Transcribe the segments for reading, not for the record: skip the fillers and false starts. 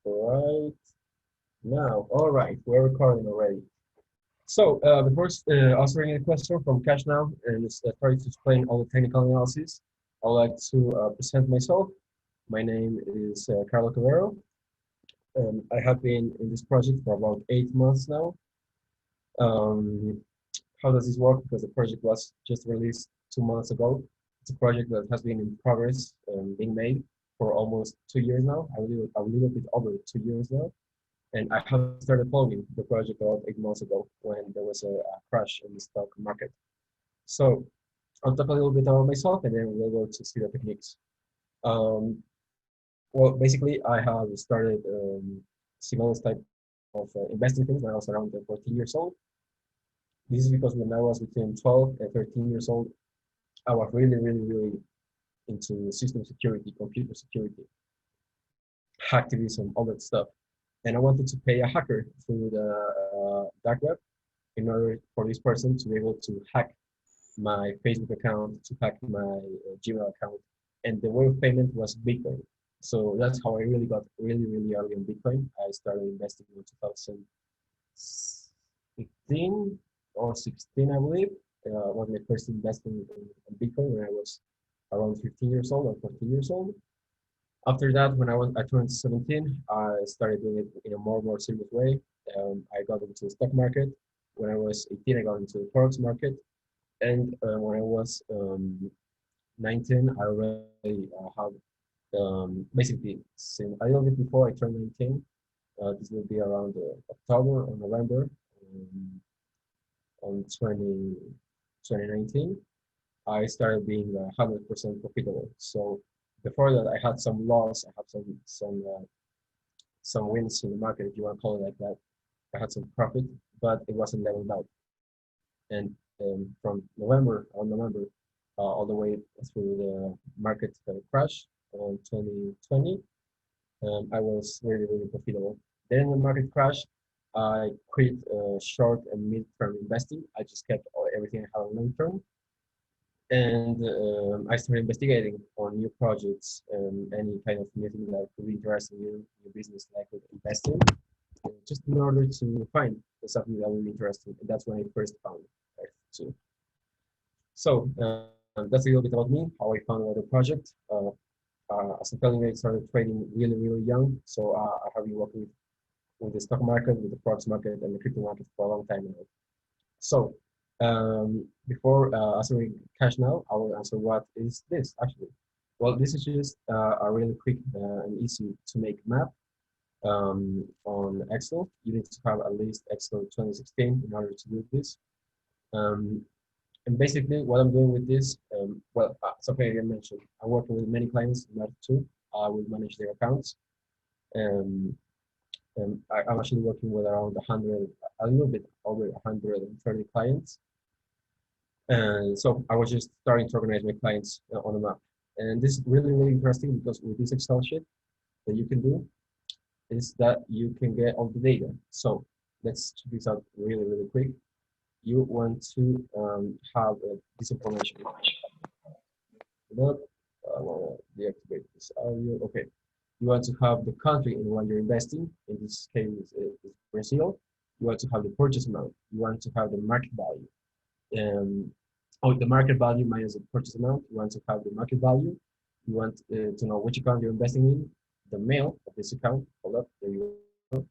right now. All right, we're recording already. So before answering a question from Cash now and try to explain all the technical analysis, I'd like to present myself. My name is Carlos Cavero. I have been in this project for about 8 months now. Um, how does this work? Because the project was just released 2 months ago. It's a project that has been in progress, being made for almost 2 years now. A little bit over 2 years now. And I have started following the project about 8 months ago when there was a crash in the stock market. So I'll talk a little bit about myself and then we'll go to see the techniques. Well, basically, I have started similar type of investing things when I was around 14 years old. This is because when I was between 12 and 13 years old, I was really into system security, computer security, hacktivism, all that stuff. And I wanted to pay a hacker through the dark web in order for this person to be able to hack my Facebook account, to hack my Gmail account. And the way of payment was Bitcoin. So that's how I really got really early on Bitcoin. I started investing in 2015 or 16, I believe. Was my first investment in Bitcoin when I was around 15 years old or 14 years old. After that, when I turned 17, I started doing it in a more serious way. I got into the stock market. When I was 18, I got into the forex market. And when I was 19, I already had basically since a little bit before I turned 19. This will be around October or November on 2019. I started being 100% profitable. So before that, I had some loss. I had some wins in the market, if you want to call it like that. I had some profit, but it wasn't leveled out. And from November all the way through the market crash in 2020, I was really profitable. Then the market crash, I quit short and mid-term investing. I just kept everything I had on long term. And I started investigating on new projects, any kind of new thing that could be interesting, new business that I could invest in, just in order to find something that would be interesting. And that's when I first found it. Too. So that's a little bit about me, how I found out the project. As I'm telling you, I started trading really young. So I have been working with the stock market, with the forex market, and the crypto market for a long time now. So before answering cash now, I will answer what is this actually. Well, this is just a really quick and easy to make map on Excel. You need to have at least Excel 2016 in order to do this. And basically what I'm doing with this, well, something I didn't mention, I'm working with many clients in order to, I will manage their accounts. I'm actually working with around 100, a little bit over 130 clients. And so I was just starting to organize my clients on a map. And this is really interesting because with this Excel sheet that you can do is that you can get all the data. So let's check this out really quick. You want to have this information. I want to deactivate this audio. Okay. You want to have the country in what you're investing. In this case, is Brazil. You want to have the purchase amount. You want to have the market value. The market value minus the purchase amount. You want to have the market value. You want to know which account you're investing in, the mail of this account. Hold up, there you go.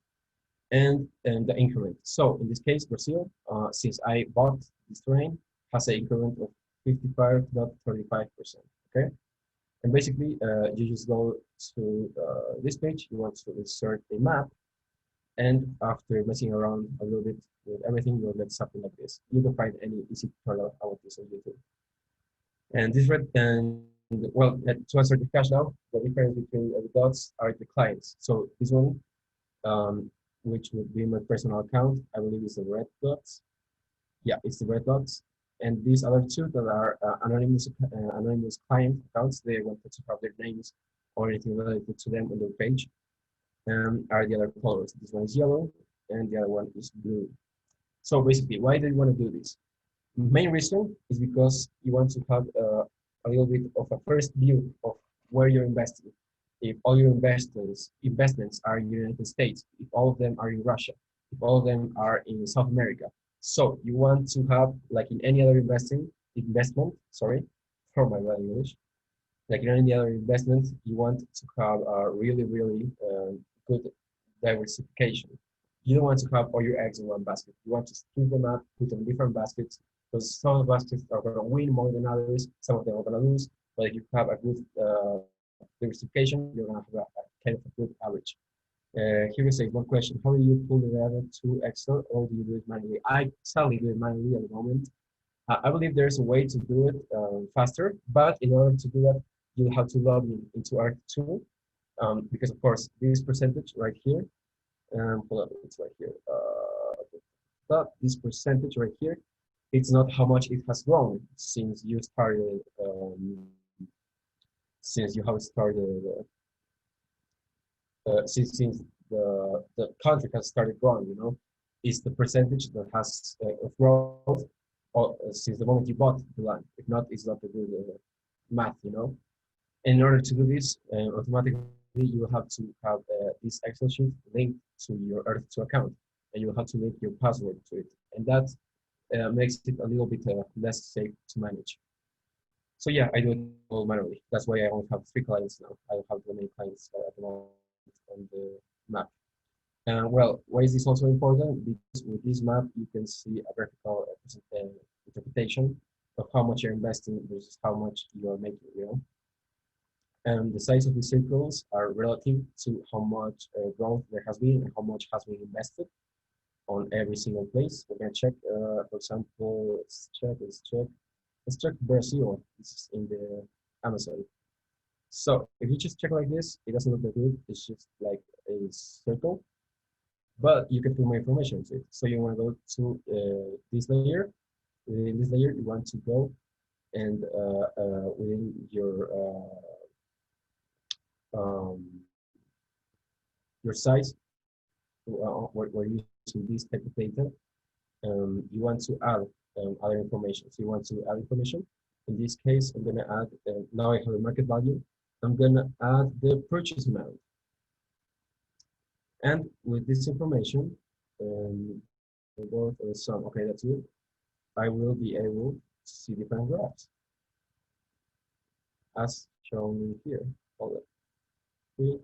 And the increment. So in this case, Brazil, since I bought this terrain, has an increment of 55.35%. Okay. And basically, you just go to this page. You want to insert a map. And after messing around a little bit with everything, you'll get something like this. You can find any easy tutorial about this on YouTube. And this well, to answer the cash now, the difference between the dots are the clients. So this one, which would be my personal account, I believe is the red dots. Yeah, it's the red dots. And these other two that are anonymous client accounts, they wanted to have their names or anything related to them on their page, are the other colors. This one is yellow and the other one is blue. So basically, why do you want to do this? The main reason is because you want to have a little bit of a first view of where you're investing. if all your investments are in the United States, if all of them are in Russia, if all of them are in South America. So you want to have, like in any other investment, sorry, for my bad English, like in any other investment, you want to have a really, really good diversification. You don't want to have all your eggs in one basket. You want to split them up, put them in different baskets, because some of the baskets are going to win more than others, some of them are going to lose. But if you have a good diversification, you're going to have a kind of a good average. Here is a one question. How do you pull the data to Excel or do you do it manually? I sadly do it manually at the moment. I believe there's a way to do it faster, but in order to do that, you'll have to log into our tool because, of course, this percentage right here, hold on, it's right here. But this percentage right here, it's not how much it has grown since you started, since you have started, since the country has started growing. You know, it's the percentage that has of growth since the moment you bought the land. If not, it's not a good math. You know. In order to do this, automatically you will have to have this Excel sheet linked to your Earth2 account, and you will have to link your password to it, and that makes it a little bit less safe to manage. So yeah, I do it all manually. That's why I only have 3 clients now. I don't have the many clients at the moment on the map. Well, why is this also important? Because with this map, you can see a graphical interpretation of how much you're investing versus how much you are making, you know? And the size of the circles are relative to how much growth there has been and how much has been invested on every single place. We're gonna check, for example, let's check Brazil. This is in the Amazon. So if you just check like this, it doesn't look that good. It's just like a circle, but you can put more information to it. So you want to go to this layer. Within this layer, you want to go and within your size, where you see this type of data, you want to add other information. So you want to add information. In this case, I'm going to add, now I have a market value. I'm going to add the purchase amount. And with this information, both some, okay, that's it. I will be able to see different graphs as shown here. Hold it.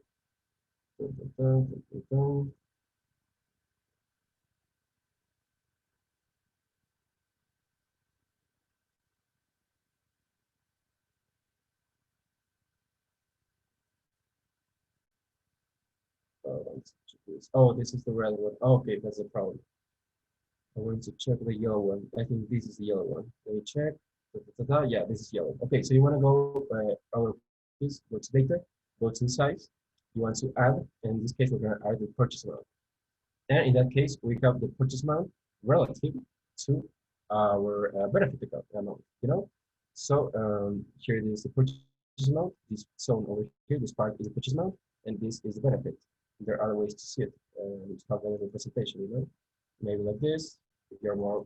Oh, this is the red one. Okay, that's the problem. I'm going to check the yellow one. I think this is the yellow one. Let me check. Yeah, this is yellow. Okay, so you want to go over this, go to data, go to size. You want to add, and in this case, we're going to add the purchase amount. And in that case, we have the purchase amount relative to our benefit amount, you know? So here is the purchase amount. This zone over here, this part is the purchase amount, and this is the benefit. There are other ways to see it, to have a representation, you know? Maybe like this. If you're more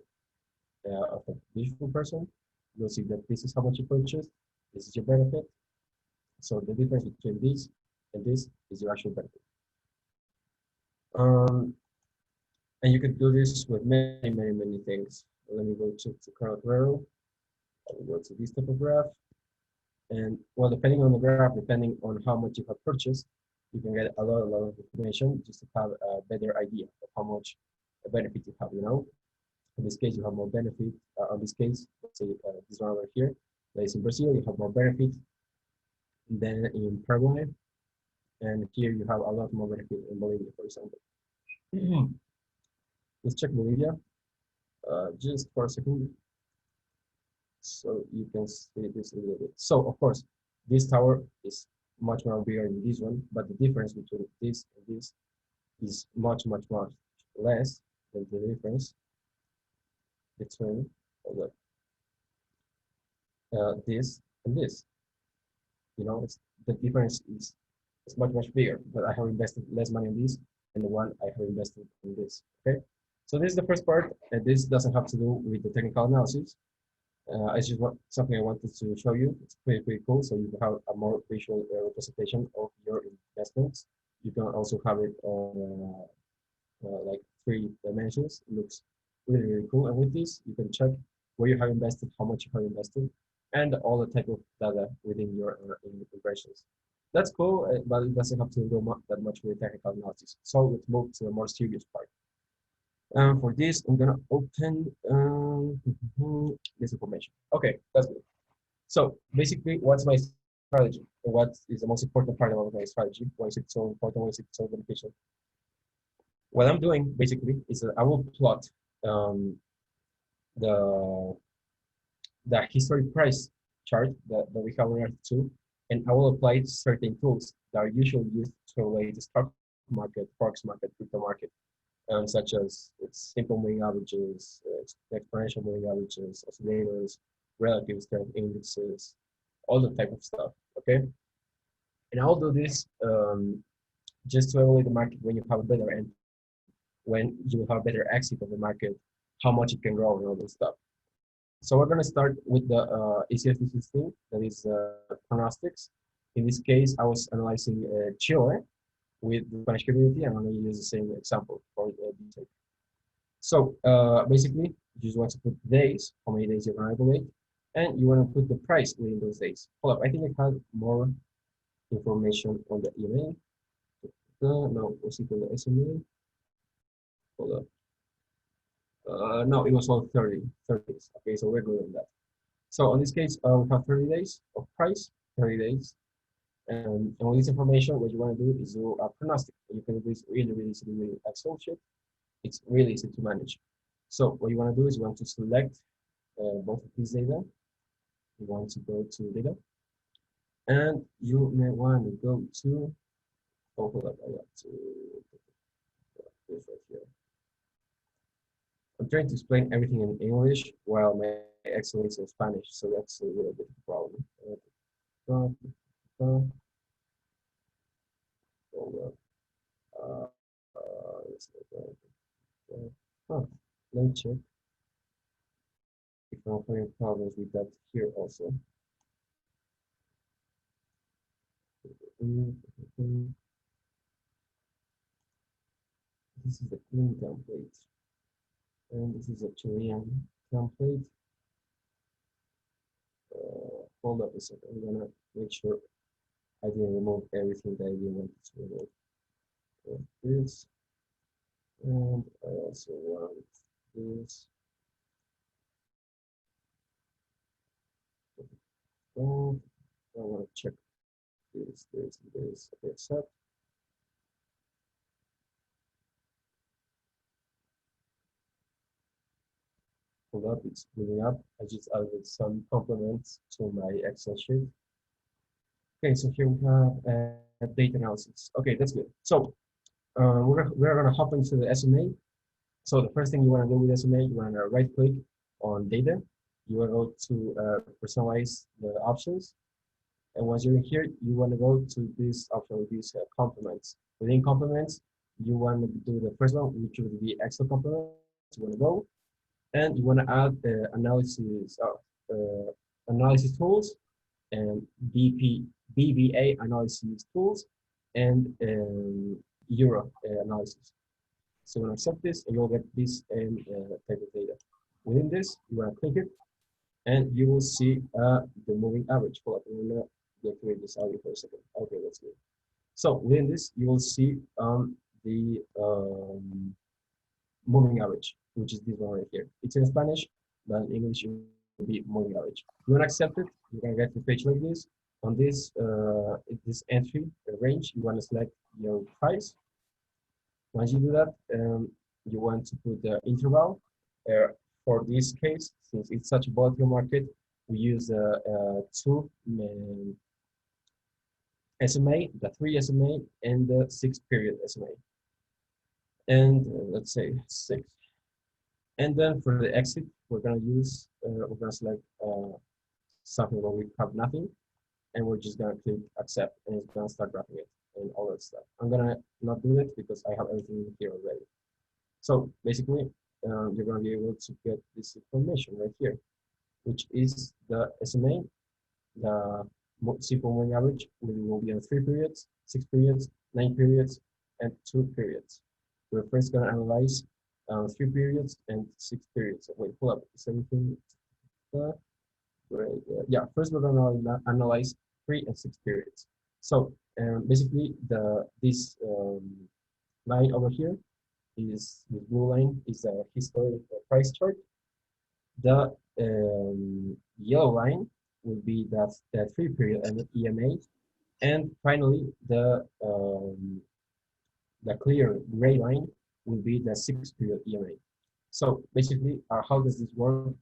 of a visual person, you'll see that this is how much you purchased, this is your benefit. So the difference between this and this is your actual benefit. And you could do this with many things. Let me go to Carl Guerrero. I will go to this type of graph. And well, depending on the graph, depending on how much you have purchased, you can get a lot of information just to have a better idea of how much benefit you have, you know? In this case, you have more benefit. On this case, let's say this one over here, that is in Brazil, you have more benefit than in Paraguay. And here you have a lot more benefit in Bolivia, for example. Let's check Bolivia just for a second. So you can see this a little bit. So of course, this tower is much more bigger than this one, but the difference between this and this is much less than the difference between this and this. You know, the difference is much bigger, but I have invested less money in this than the one I have invested in this. Okay, so this is the first part, and this doesn't have to do with the technical analysis. it's just something I wanted to show you. It's pretty cool. So you have a more visual representation of your investments. You can also have it on like 3 dimensions. It looks really cool. And with this, you can check where you have invested, how much you have invested, and all the type of data within your operations. That's cool, but it doesn't have to do that much with technical analysis. So let's move to the more serious part. For this, I'm gonna open this information. Okay, that's good. So basically, what's my strategy? And what is the most important part of my strategy? Why is it so important? Why is it so beneficial? What I'm doing basically is that I will plot um, the history price chart that we have on R2, and I will apply certain tools that are usually used to relate the stock market, forex market, crypto market, such as simple moving averages, exponential moving averages, oscillators, relative strength indexes, all the type of stuff. Okay, and I'll do this just to evaluate the market when you have a better end, when you have a better exit of the market, how much it can grow, and all this stuff. So we're going to start with the easiest thing, that is pronostics. In this case, I was analyzing Chile with the Spanish community. I'm going to use the same example for this. So basically, you just want to put days, how many days you're going to evaluate, and you want to put the price within those days. Hold up, I think I had more information on the email. No, was it on the SMA? Hold up. No, it was all 30 days. Okay, so we're good on that. So in this case, we have 30 days of price, 30 days. And with this information, what you want to do is do a prognostic. You can do this really easily with Excel sheet. It's really easy to manage. So what you want to do is you want to select both of these data. You want to go to data. And you may want to go to, oh, hold up, I got to this right here. I'm trying to explain everything in English while my Excel is in Spanish, so that's a little bit of a problem. Let me check if I'm having problems with that here also. This is the clean template, and this is a Chilean template. Hold up a second. I'm gonna make sure I didn't remove everything that I didn't want to remove. This, and I also want this. I want to check this. Okay, accept. Hold up, it's moving up. I just added some complements to my Excel sheet. Okay, so here we have data analysis. Okay, that's good. So we're gonna hop into the SMA. So the first thing you want to do with SMA, you want to right click on data. You want to go to personalize the options. And once you're in here, you want to go to this option with these complements. Within complements, you want to do the first one, which would be Excel complements. You want to go, and you want to add analysis tools and BVA analysis tools and Euro analysis. So when I accept this, and you'll get this type of data. Within this, you want to click it, and you will see the moving average. Hold up, I'm gonna deactivate this audio for a second. Okay, that's good. So within this, you will see the moving average, which is this one right here. It's in Spanish, but in English it will be moving average. You want to accept it, you're gonna get the page like this. On this entry range, you want to select your price. Once you do that, you want to put the interval. For this case, since it's such a volatile market, we use two SMA, the 3 SMA, and the 6-period SMA. And let's say 6. And then for the exit, we're gonna use, we're gonna select something where we have nothing, and we're just gonna click accept, and it's gonna start graphing it and all that stuff. I'm gonna not do it because I have everything here already. So basically, you're gonna be able to get this information right here. which is the SMA, the simple moving average, will be on 3 periods, 6 periods, 9 periods, and 2 periods. We're first going to analyze 3 periods and 6 periods. Wait, pull up. Is everything right? Yeah, first we're going to analyze 3 and 6 periods. So basically, this line over here is the blue line is a historic price chart. The yellow line will be the 3 period and the EMA, and finally the clear gray line will be the 6 period EMA. So basically, how does this work?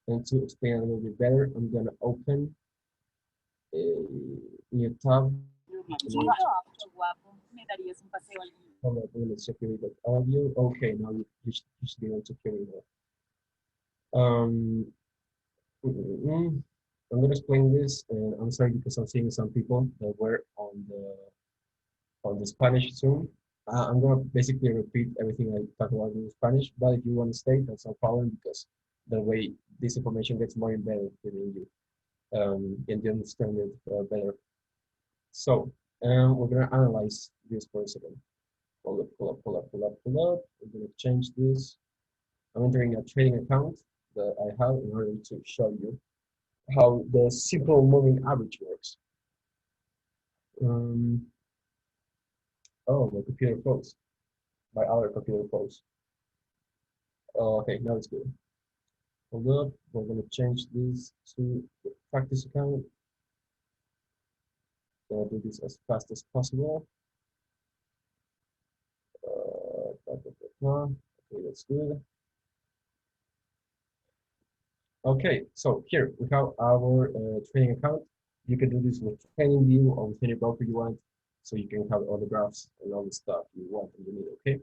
And to explain a little bit better, I'm gonna open a new tab. Hold on, let's check the audio. Okay, now you should be able to hear me now. I'm gonna explain this, and I'm sorry because I'm seeing some people that were on the Spanish Zoom. I'm gonna basically repeat everything I talked about in Spanish, but if you want to stay, that's no problem because the way this information gets more embedded within you, and you understand it better. So, we're gonna analyze this for a second. Pull up, pull up, pull up, pull up, pull up. I'm gonna change this. I'm entering a trading account that I have in order to show you how the simple moving average works. Oh, my computer froze. My other computer froze. Oh, okay, now it's good. Hold up, we're gonna change this to the practice account. Gonna do this as fast as possible. Okay, that's good. Okay, so here we have our trading account. You can do this with any view or with any broker you want, so you can have all the graphs and all the stuff you want and you need. Okay.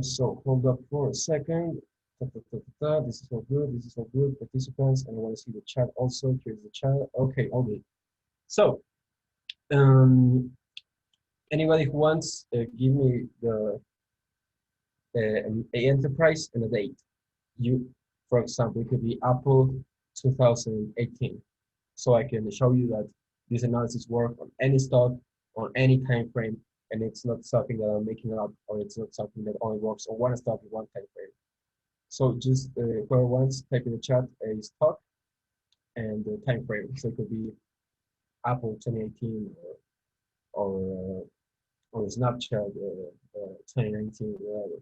So hold up for a second. This is all good. This is all good. Participants, and I want to see the chat also. Here's the chat. Okay, all good. So, anybody who wants, give me the a enterprise and a date. For example, it could be Apple 2018. So I can show you that this analysis works on any stock, on any time frame, and it's not something that I'm making up, or it's not something that only works on one stock in one time frame. So just whoever wants, type in the chat a stock and the time frame. So it could be Apple 2018 or Snapchat 2019, whatever.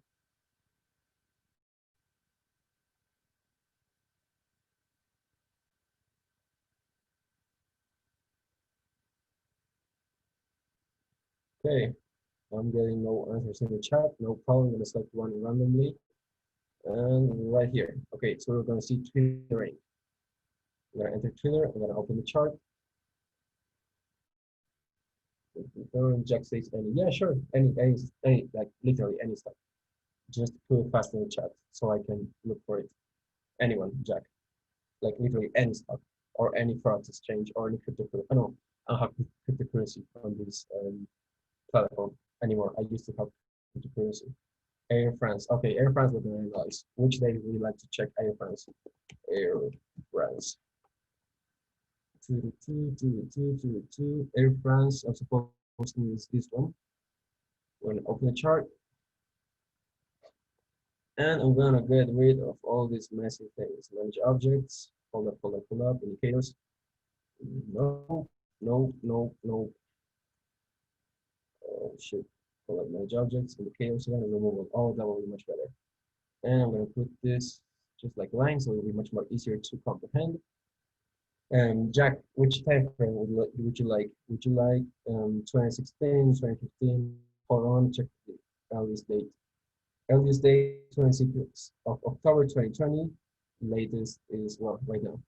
Okay, I'm getting no answers in the chat. No problem. I'm gonna select one randomly, and right here. Okay, so we're gonna see Twitter. I'm gonna enter Twitter. I'm gonna open the chart. Jack says any. Yeah, sure. Any, like literally any stuff. Just put it fast in the chat so I can look for it. Anyone, Jack. Like literally any stuff or any forex exchange or any cryptocurrency. I don't have cryptocurrency on this platform anymore. I used to have cryptocurrency. Air France. Okay, Air France we're gonna analyze. Which day would you like to check Air France? Air France. Air France. I'm supposed to use this one. We're gonna open the chart. And I'm gonna get rid of all these messy things. Manage objects. Pull up, pull up, pull up. Indicators. No, no, no, no. Oh shit. Pull up manage objects. Indicators. I'm gonna remove all of that will be much better. And I'm gonna put this just like lines, so it'll be much more easier to comprehend. Jack, which time frame would you like? Would you like 2016, 2015? Hold on, check the earliest date. Earliest date 26th of October 2020. Latest is well right now.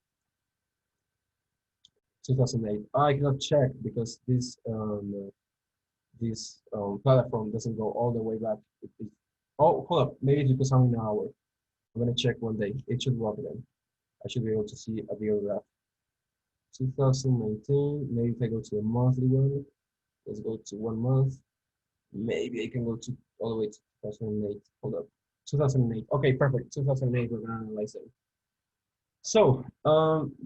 2008. I cannot check because this platform doesn't go all the way back. Oh, hold up. Maybe it's because I'm in an hour. I'm gonna check one day. It should work then. I should be able to see a bigger graph. 2019. Maybe if I go to the monthly one, let's go to 1 month. Maybe I can go to all the way to 2008. Hold up. 2008. Okay, perfect. 2008. We're gonna analyze it. So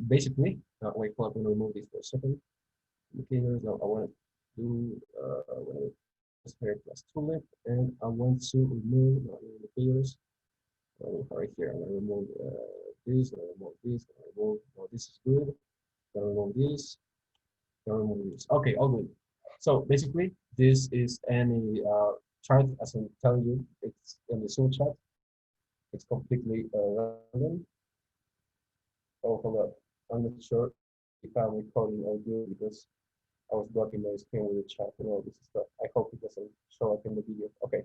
basically, wait, hold up, I'm gonna remove this for a second. Indicators. Now I want to do sphere plus tulip, and I want to remove indicators. Right here, I'm gonna remove this. I'm gonna remove this. I'm gonna remove. Oh, this is good. I'm gonna remove this. I'm gonna remove this. Okay, all good. So basically, this is any chart. As I'm telling you, it's in the Zoom chat. It's completely random. Oh, hold up. I'm not sure if I'm recording audio because I was blocking my screen with the chat and all this stuff. I hope it doesn't show up in the video. Okay.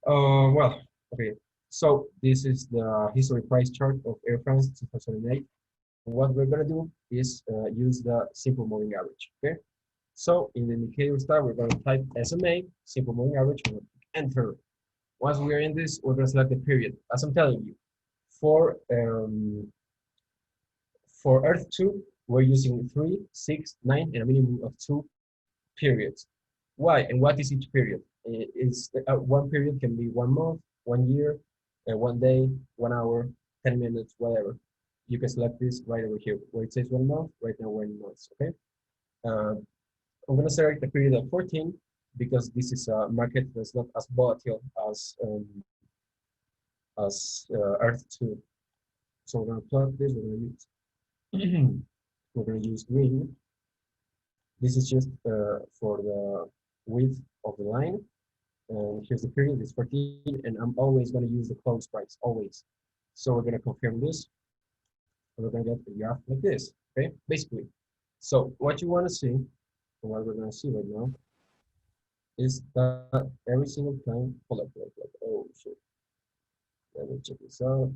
Well, okay. So this is the history price chart of Air France 2008. What we're gonna do is use the simple moving average. Okay. So in the indicator tab, we're gonna type SMA, simple moving average, we're gonna enter. Once we're in this, we're gonna select the period. As I'm telling you, for Earth 2, we're using 3, 6, 9, and a minimum of 2 periods. Why? And what is each period? It's one period can be 1 month, 1 year, 1 day, 1 hour, 10 minutes, whatever. You can select this right over here where it says 1 month. Right now, 1 month. Okay. I'm gonna select the period of 14 because this is a market that's not as volatile as Earth 2. So we're gonna plug this. We're gonna use green. This is just for the width of the line. And here's the period, it's 14, and I'm always going to use the close price, always. So we're going to confirm this, and we're going to get a graph like this, okay, basically. So what you want to see, and what we're going to see right now, is that every single time, hold up, oh shit, let me check this out.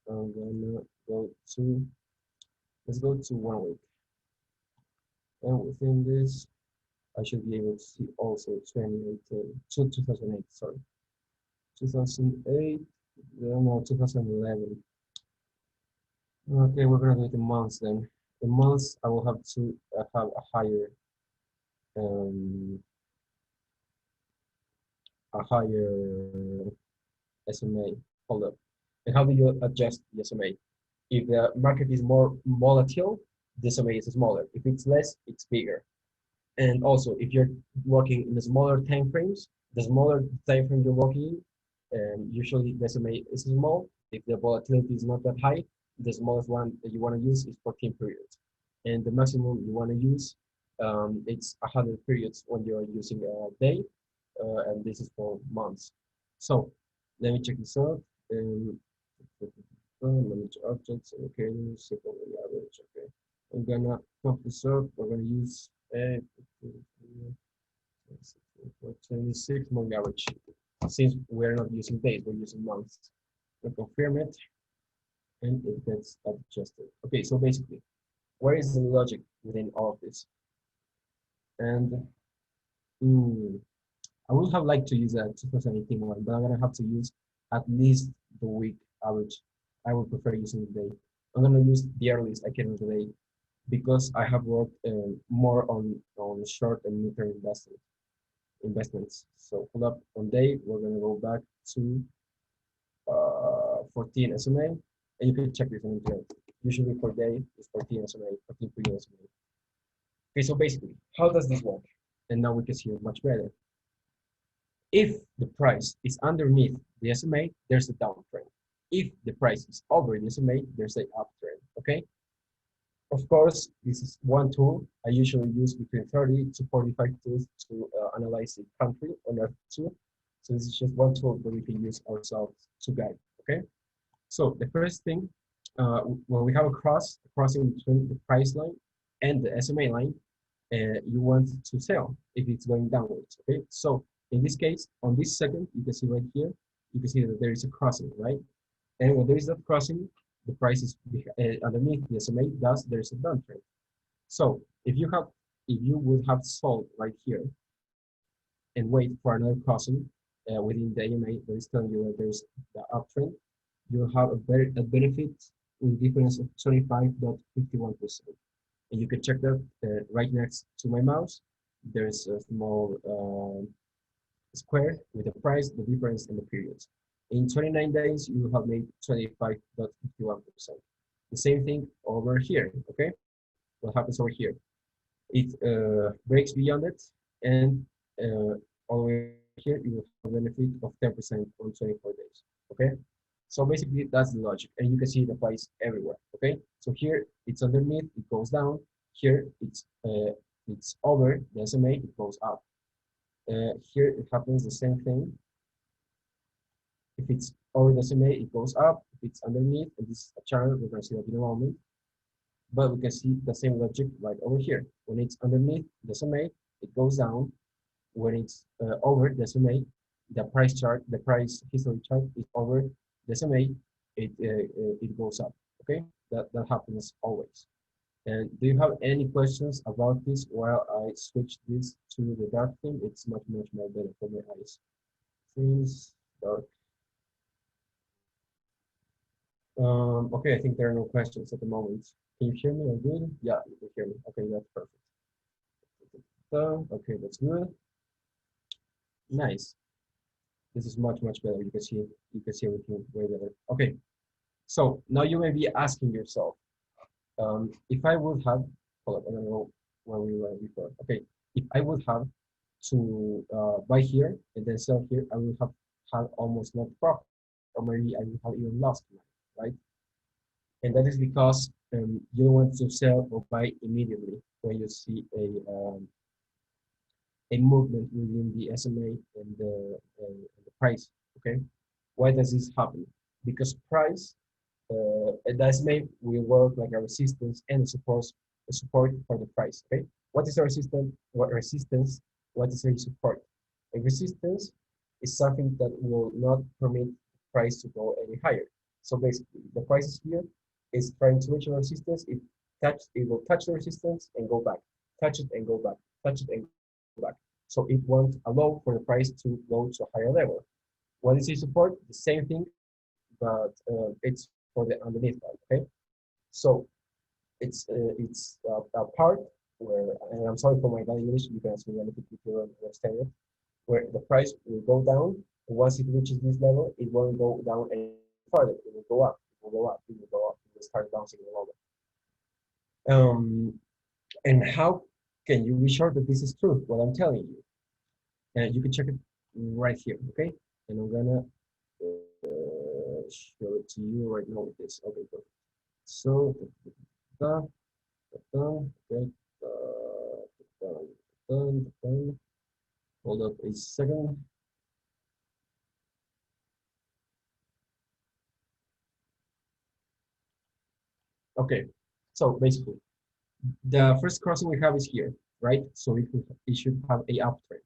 I'm going to go to, let's go to 1 week. And within this, I should be able to see also 2008, sorry. 2008, no, 2011. Okay, we're gonna do it in months then. In months, I will have to have um, a higher SMA. Hold up. And how do you adjust the SMA? If the market is more volatile, the SMA is smaller. If it's less, it's bigger. And also, if you're working in the smaller time frames, the smaller time frame you're working in, usually the SMA is small. If the volatility is not that high, the smallest one that you want to use is 14 periods. And the maximum you want to use, it's 100 periods when you're using a day, and this is for months. So let me check this out. Manage objects, okay, simple average, okay. I'm gonna pump this up. We're gonna use 26 moving average. Since we're not using days, we're using months. We confirm it, and it gets adjusted. Okay, so basically, where is the logic within all of this? And I would have liked to use a 2018 one, but I'm gonna have to use at least the week average. I would prefer using the day. I'm gonna use the earliest I can today because I have worked more on short and mid-term investments. So hold up on day, we're gonna go back to 14 SMA, and you can check this on the internet. Usually for day is 14 SMA, 14 per SMA. Okay, so basically, how does this work? And now we can see it much better. If the price is underneath the SMA, there's a downtrend. If the price is over the SMA, there's an uptrend, okay? Of course, this is one tool. I usually use between 30 to 45 tools to analyze the country on Earth 2. So this is just one tool that we can use ourselves to guide, okay? So the first thing, when we have a crossing between the price line and the SMA line, you want to sell if it's going downwards, okay? So in this case, on this second, you can see right here, you can see that there is a crossing, right? And when there is that crossing, the price is underneath the SMA, thus there's a downtrend. So if you would have sold right here and wait for another crossing within the EMA that is telling you that there's the uptrend, you'll have a benefit with difference of 25.51%. And you can check that right next to my mouse. There's a small square with the price, the difference, and the periods. In 29 days, you have made 25.51%. The same thing over here, okay? What happens over here? It breaks beyond it, and all the way over here, you will have a benefit of 10% on 24 days, okay? So basically, that's the logic, and you can see it applies everywhere, okay? So here, it's underneath, it goes down. Here, it's over the SMA, it goes up. Here, it happens the same thing. If it's over the SMA, it goes up. If it's underneath, and this is a channel, we're going to see that in a moment. But we can see the same logic right over here. When it's underneath the SMA, it goes down. When it's over the SMA, the price chart, the price history chart is over the SMA, it goes up. Okay, that happens always. And do you have any questions about this while I switch this to the dark theme? It's much more better for my eyes. Themes dark. Okay, I think there are no questions at the moment. Can you hear me all good? Yeah, you can hear me. Okay, that's perfect. Okay, that's good. Nice. This is much better. You can see everything way better. Okay, so now you may be asking yourself, if I would have, hold up, I don't know where we were before. Okay, if I would have to buy here and then sell here, I would have had almost no profit, or maybe I would have even lost money, right? And that is because you don't want to sell or buy immediately when you see a movement within the SMA and the price. Okay, why does this happen? Because price, the SMA will work like a resistance and a support for the price. Okay, what is a resistance? What resistance? What is a support? A resistance is something that will not permit price to go any higher. So basically, the price is here, is trying to reach a resistance. It will touch the resistance and go back, touch it and go back, touch it and go back. So it won't allow for the price to go to a higher level. What is a support? The same thing, but it's for the underneath part. Okay, so it's a part where, and I'm sorry for my bad English, you can ask me anything if you don't understand it, where the price will go down, and once it reaches this level, it won't go down any further. It will go up, it will go up, it will go up, it will start bouncing a little bit. And how can you be sure that this is true, what I'm telling you? And you can check it right here, okay? And I'm gonna show it to you right now with this. Okay, perfect. So, okay, hold up a second. Okay, so basically, the first crossing we have is here, right? So it should have a uptrend.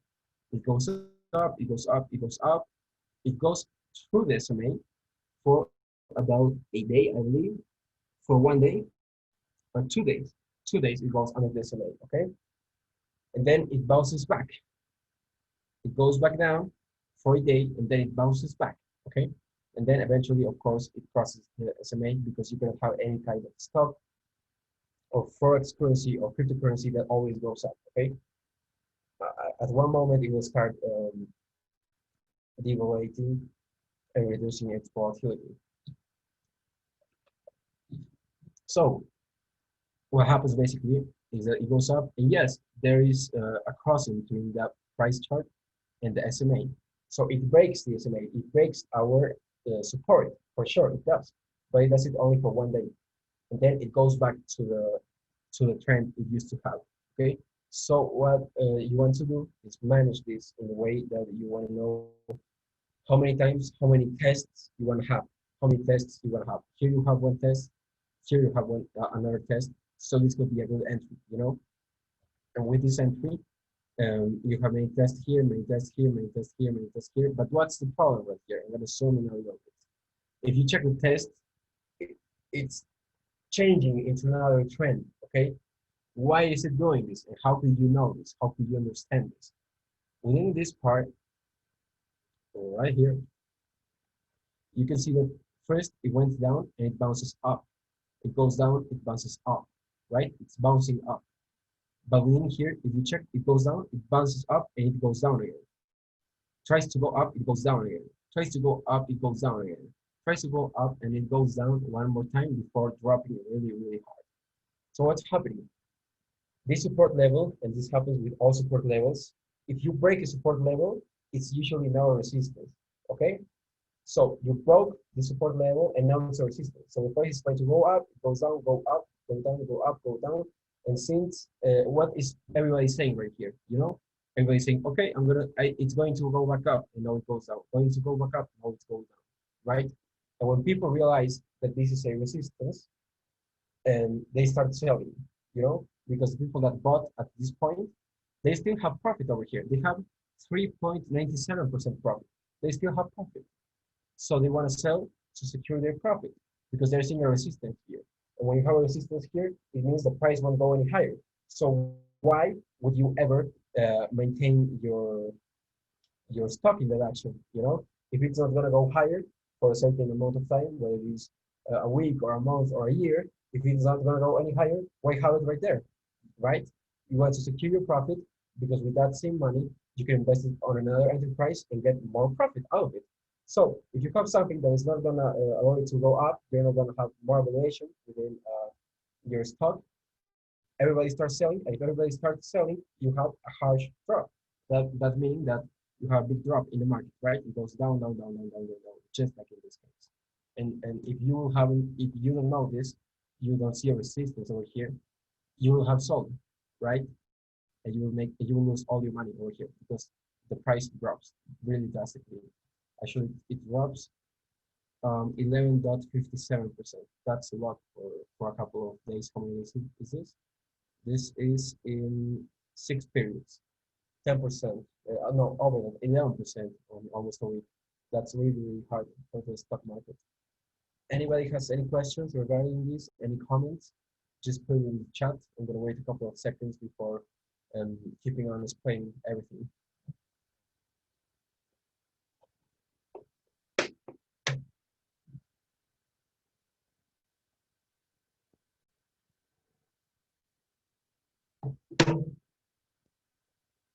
It goes up, it goes up, it goes up. It goes through the SMA for about a day, I believe, for 1 day or 2 days. 2 days it goes under the SMA, okay? And then it bounces back. It goes back down for a day, and then it bounces back, okay? And then eventually, of course, it crosses the SMA because you cannot have any kind of stock or forex currency or cryptocurrency that always goes up, okay? At one moment, it will start devaluating and reducing its volatility. So what happens basically is that it goes up, and yes, there is a crossing between that price chart and the SMA. So it breaks the SMA, it breaks our support, for sure, it does, but it does it only for 1 day, and then it goes back to the trend it used to have, okay? So what you want to do is manage this in a way that you want to know how many times, how many tests you want to have, how many tests you want to have. Here you have one test, here you have another test, so this could be a good entry, you know? And with this entry, you have many tests here, many tests here, many tests here, many tests here, but what's the problem right here? I'm going to zoom in a little bit. If you check the test, it's changing into another trend, okay? Why is it doing this? And how could you know this? How could you understand this? Within this part, right here, you can see that first it went down and it bounces up. It goes down, it bounces up, right? It's bouncing up. But within here, if you check, it goes down, it bounces up, and it goes down again. Tries to go up, it goes down again. Tries to go up, it goes down again. Tries to go up and it goes down one more time before dropping really, really hard. So what's happening? This support level, and this happens with all support levels, if you break a support level, it's usually now a resistance, okay? So you broke the support level and now it's a resistance. So the price is going to go up, it goes down, go up, go down, go up, go down. And since what is everybody saying right here, you know? Everybody's saying, okay, it's going to go back up, and now it goes down. Going to go back up, now it's going down, right? And when people realize that this is a resistance, and they start selling, you know, because the people that bought at this point, they still have profit over here. They have 3.97% profit. They still have profit. So they want to sell to secure their profit because they're seeing a resistance here. And when you have a resistance here, it means the price won't go any higher. So why would you ever maintain your stock in that action? You know, if it's not going to go higher for a certain amount of time, whether it is a week or a month or a year, if it's not going to go any higher, why have it right there, right? You want to secure your profit because with that same money, you can invest it on another enterprise and get more profit out of it. So if you have something that is not going to allow it to go up, you're not going to have more valuation within your stock. Everybody starts selling, and if everybody starts selling, you have a harsh drop. That means that you have a big drop in the market, right? It goes down, down, down, down, down, down, down, just like in this case. And if you don't know this, you don't see a resistance over here, you will have sold, right? And you will lose all your money over here because the price drops really drastically. Actually, it drops 11.57%. That's a lot for a couple of days. How many days is this? This is in 6 periods. 10%, no, over 11% on almost a week. That's really, really hard for the stock market. Anybody has any questions regarding this? Any comments? Just put it in the chat. I'm gonna wait a couple of seconds before keeping on explaining everything.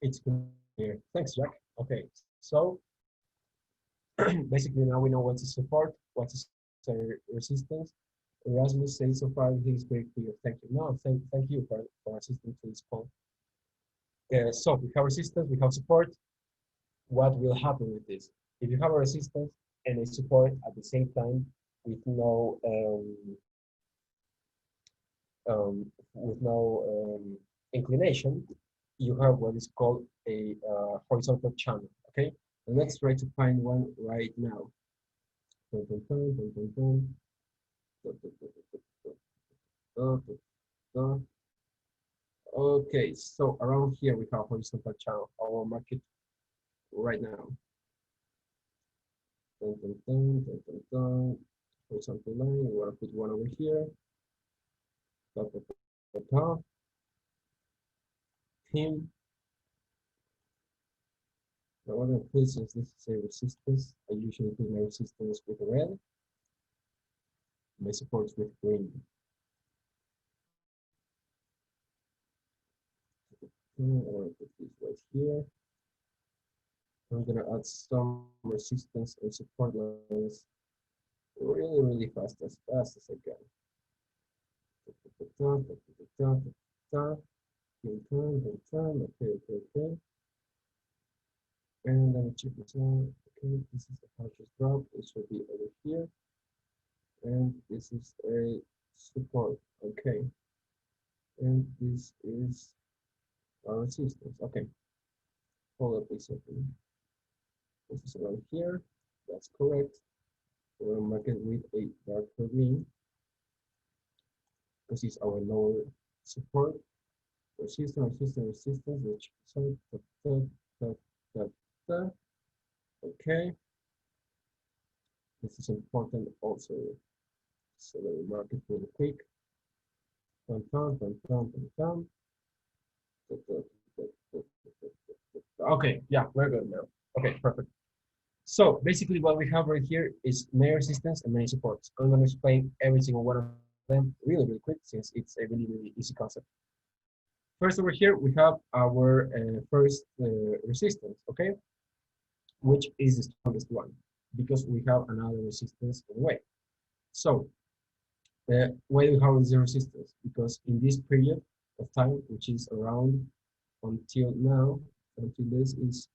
It's clear. Thanks, Jack. Okay, so basically now we know what's a support, what's a resistance. Erasmus says so far he's very clear. Thank you. No, thank you for assisting to this call. So we have resistance, we have support. What will happen with this? If you have a resistance and a support at the same time with no inclination, you have what is called a horizontal channel. Okay, and let's try to find one right now. Okay, so around here we have horizontal channel, our market right now. Horizontal line, we want to put one over here. Him. Now what I'm going to put since this is a resistance, I usually put my resistance with red, my supports with green. I'm going to put this right here. I'm going to add some resistance and support lines really, really fast as I can. Okay. And then check this out. Okay, this is the purchase drop. It should be over here. And this is a support. Okay. And this is our resistance. Okay. Hold up a second. This is around here. That's correct. We're going to mark it with a darker green because it's our lower support. Resistance, which okay. This is important also. So let me mark it really quick. Okay, yeah, we're good now. Okay, perfect. So basically what we have right here is many resistance and many supports. I'm going to explain every single one of them really, really quick since it's a really, really easy concept. First over here, we have our first resistance, okay? Which is the strongest one. because we have another resistance in the way. So why do we have this resistance? Because in this period of time, which is around until now, until this is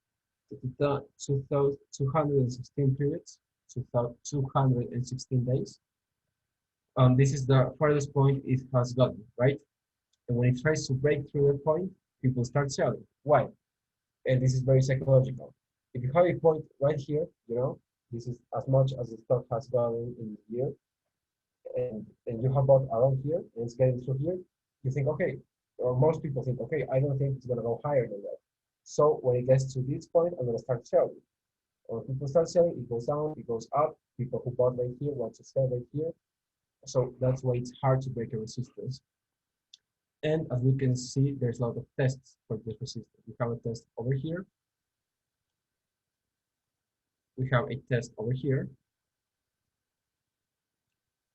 216 periods, 216 days. This is the farthest point it has gotten, right? And when it tries to break through that point, people start selling. Why? And this is very psychological. If you have a point right here, you know, this is as much as the stock has gone in the year, and you have bought around here, and it's getting through here, you think, okay, or most people think, okay, I don't think it's gonna go higher than that. So when it gets to this point, I'm gonna start selling. Or when people start selling, it goes down, it goes up. People who bought right here want to sell right here. So that's why it's hard to break a resistance. And as we can see, there's a lot of tests for this resistance. We have a test over here. We have a test over here.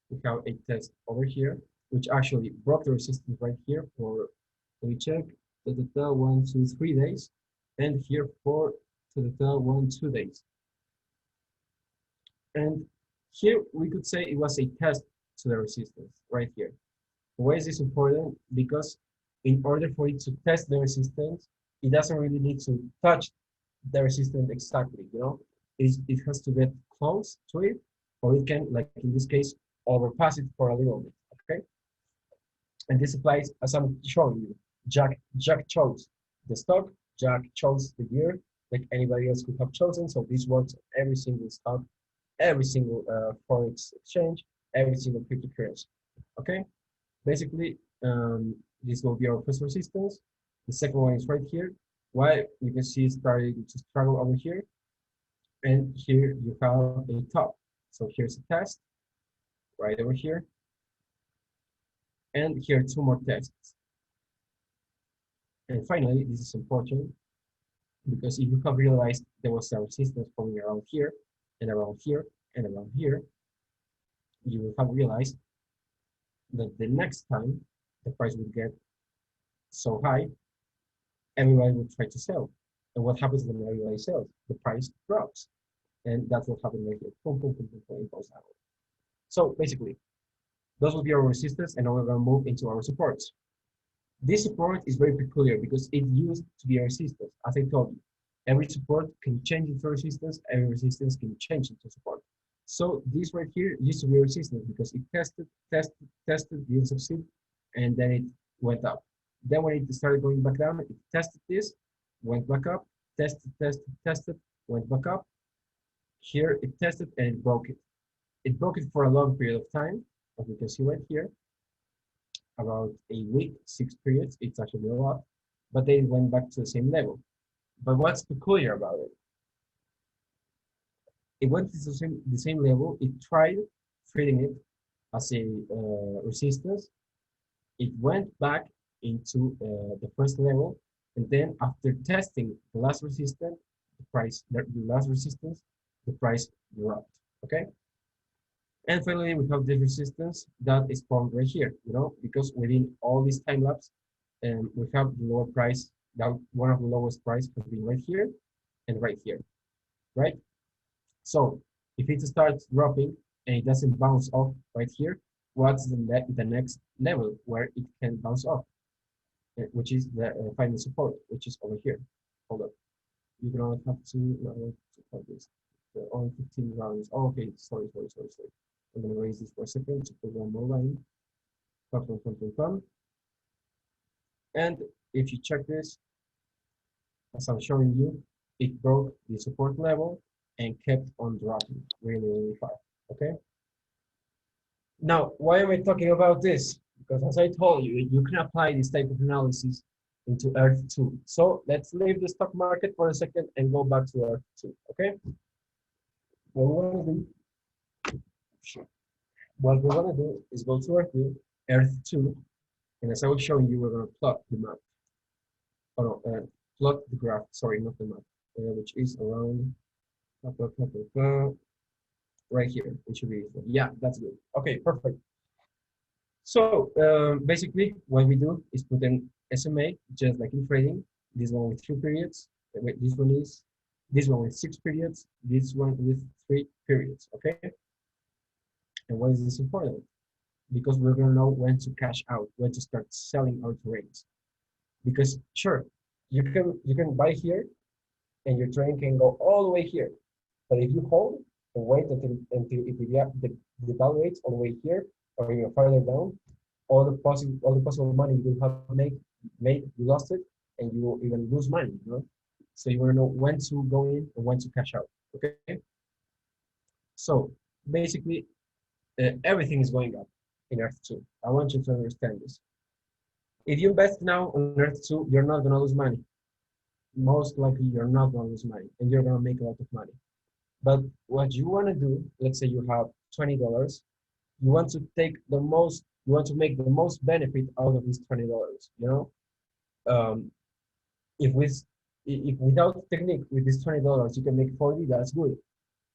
We have a test over here, which actually broke the resistance right here for, let me check, to the 1, 2, 3 days, and here for to the 1, 2 days. And here we could say it was a test to the resistance right here. Why is this important? Because in order for it to test the resistance, it doesn't really need to touch the resistance exactly, you know? It has to get close to it, or it can, like in this case, overpass it for a little bit, okay? And this applies as I'm showing you. Jack chose the stock, Jack chose the year, like anybody else could have chosen. So this works on every single stock, every single forex exchange, every single cryptocurrency, okay? Basically, this will be our first resistance. The second one is right here. Why? You can see it's starting to struggle over here. And here you have a top. So here's a test right over here. And here 2 more tests. And finally, this is important because if you have realized there was a resistance forming around here and around here and around here, you will have realized that the next time the price will get so high, everybody will try to sell. And what happens when everybody sells? The price drops. And that's what happened right here. Boom, boom, boom, boom, boom, it goes down. So basically, those will be our resistance, and now we're going to move into our supports. This support is very peculiar because it used to be a resistance. As I told you, every support can change into resistance, every resistance can change into support. So this right here used to be a resistance because it tested, didn't succeed, and then it went up. Then when it started going back down, it tested this, went back up, tested, went back up. Here it tested and it broke it. It broke it for a long period of time, as you can see right here, about a week, 6 periods. It's actually a lot, but then it went back to the same level. But what's peculiar about it? It went to the same level. It tried treating it as a resistance. It went back into the first level, and then after testing the last resistance, the price dropped. Okay. And finally, we have this resistance that is formed right here, you know, because within all these time lapse, we have the lower price, that one of the lowest price has been right here and right here, right? So if it starts dropping and it doesn't bounce off right here, what's the next level where it can bounce off, which is the final support, which is over here. Hold up. You don't have to hold this. Only 15 rounds. Oh, okay, sorry. I'm gonna raise this for a second to put one more line. And if you check this, as I'm showing you, it broke the support level and kept on dropping really fast. Okay. Now, why am I talking about this? Because as I told you, you can apply this type of analysis into Earth 2. So let's leave the stock market for a second and go back to Earth 2. Okay. What we're gonna do is go to Earth 2, and as I was showing you, we're gonna plot the map. Oh no, plot the graph. Sorry, not the map, which is around right here. It should be. Yeah, that's good. Okay, perfect. So basically, what we do is put an SMA, just like in trading. This one with 3 periods. Wait, this one is This one with 6 periods, this one with 3 periods, okay? And why is this important? Because we're gonna know when to cash out, when to start selling our trades. Because sure, you can buy here and your trade can go all the way here. But if you hold and wait until it devaluates all the way here or even further down, all the possible money you will have made, you lost it, and you will even lose money, you know? So you want to know when to go in and when to cash out. Okay. So basically, everything is going up in Earth 2. I want you to understand this. If you invest now on Earth 2, you're not gonna lose money. Most likely, you're not gonna lose money, and you're gonna make a lot of money. But what you want to do, let's say you have $20, you want to you want to make the most benefit out of these $20. You know, um, if with if without technique with this $20 you can make 40, that's good.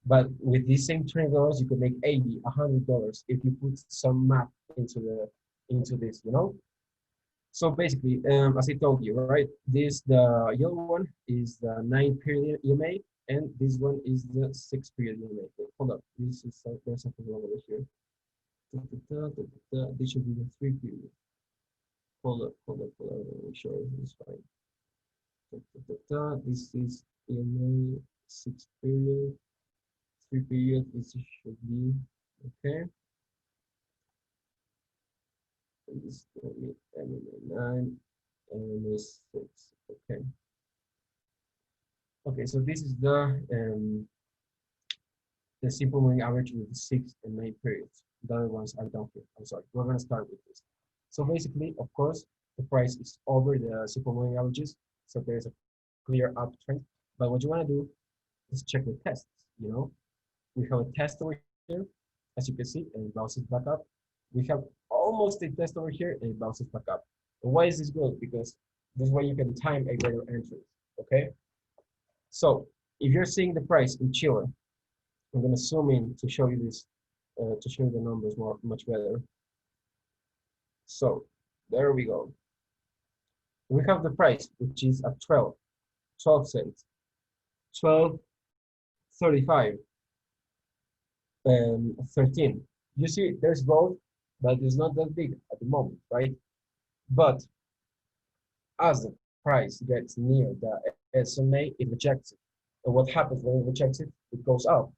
But with these same $20 you could make 80, $100 if you put some math into this. You know. So basically, as I told you, right? The yellow one is the 9-period EMA, and this one is the 6-period EMA. Hold up, this is there's something wrong over here. This should be the 3-period. Hold up. Let me show you this fine. This is EMA 6-period. 3-period. This should be okay. And this will be MMA9 and this 6. Okay. Okay, so this is the simple moving average with the 6 and 9 periods. The other ones are down here. I'm sorry. We're gonna start with this. So basically, of course, the price is over the simple moving averages, so there's a clear uptrend. But what you want to do is check the tests. You know, we have a test over here, as you can see, and it bounces back up. We have almost a test over here, and it bounces back up. And why is this good? Because this way you can time a greater entry. Okay. So if you're seeing the price in Chile, I'm going to zoom in to show you this, to show you the numbers much better. So there we go. We have the price, which is at 12 cents, 12.35, 13. You see, there's growth, but it's not that big at the moment, right? But as the price gets near the SMA, it rejects it. And what happens when it rejects it? It goes up,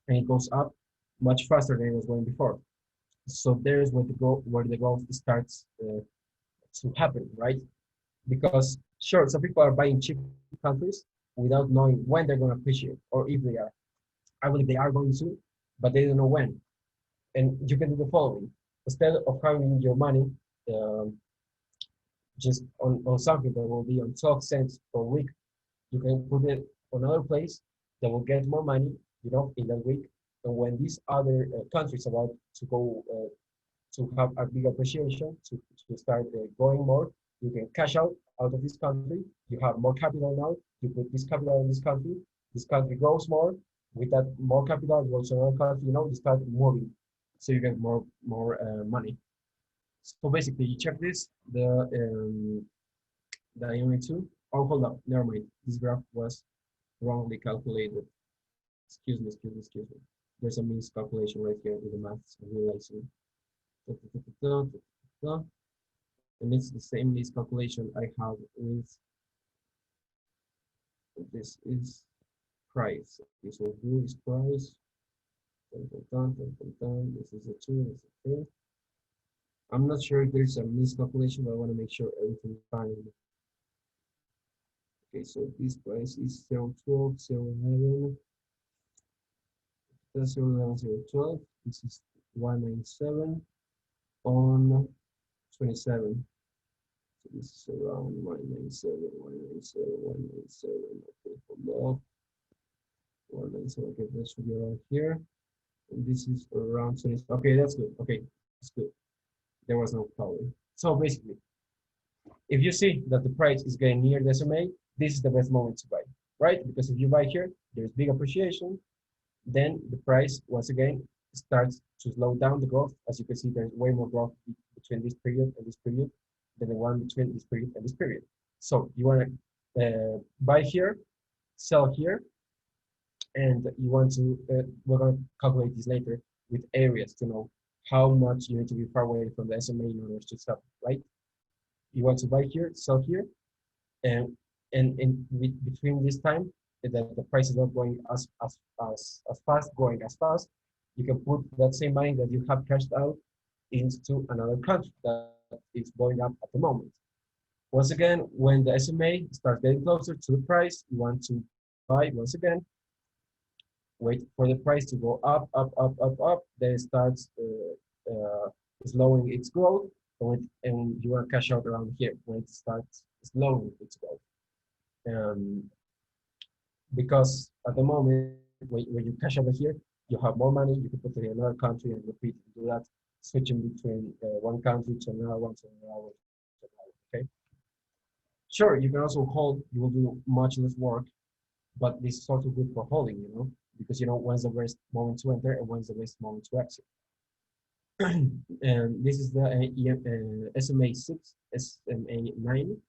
and it goes up much faster than it was going before. So there's where the growth starts to happen, right? Because sure, some people are buying cheap countries without knowing when they're going to appreciate, or if they are. I believe they are going to, but they don't know when. And you can do the following: instead of having your money just on something that will be on 12 cents per week, you can put it on another place that will get more money, you know, in that week. And when these other countries about to go to have a big appreciation, to start growing more, you can cash out of this country. You have more capital now. You put this capital in this country. This country grows more. With that more capital, you also another country. You know, you start moving, so you get more money. So basically, you check this the IMA2. Oh, hold up, never mind. This graph was wrongly calculated. Excuse me. There's a miscalculation right here with the maths. I'm realizing. And it's the same miscalculation I have with this is price. Okay, so who is price? This is a 2, this is a 3. I'm not sure if there's a miscalculation, but I want to make sure everything is fine. Okay, so this price is 0.12, 0.11, 0.11, 0.12. This is 197 on 27. So this is around 197. Okay, hold up. 197. Okay, that should be around here. And this is around 20. Okay, that's good. Okay, that's good. There was no problem. So basically, if you see that the price is getting near the SMA, this is the best moment to buy, right? Because if you buy here, there's big appreciation. Then the price, once again, starts to slow down the growth. As you can see, there's way more growth between this period and this period than the one between this period and this period. So you want to buy here sell here, and you want to, we're going to calculate this later with areas to know how much you need to be far away from the SMA in order to sell, right? You want to buy here, sell here, and in between this time that the price is not going as fast, going as fast, you can put that same money that you have cashed out into another country that is going up at the moment. Once again, when the SMA starts getting closer to the price, you want to buy once again, wait for the price to go up, up, up, up, up, then it starts slowing its growth, and you want to cash out around here when it starts slowing its growth. Um, because at the moment, when you cash over here, you have more money, you can put it in another country and repeat and do that, switching between one country to another one to another one to another, okay? Sure, you can also hold, you will do much less work, but this is also good for holding, because you know when's the best moment to enter and when's the best moment to exit. And this is the SMA-6, SMA-9,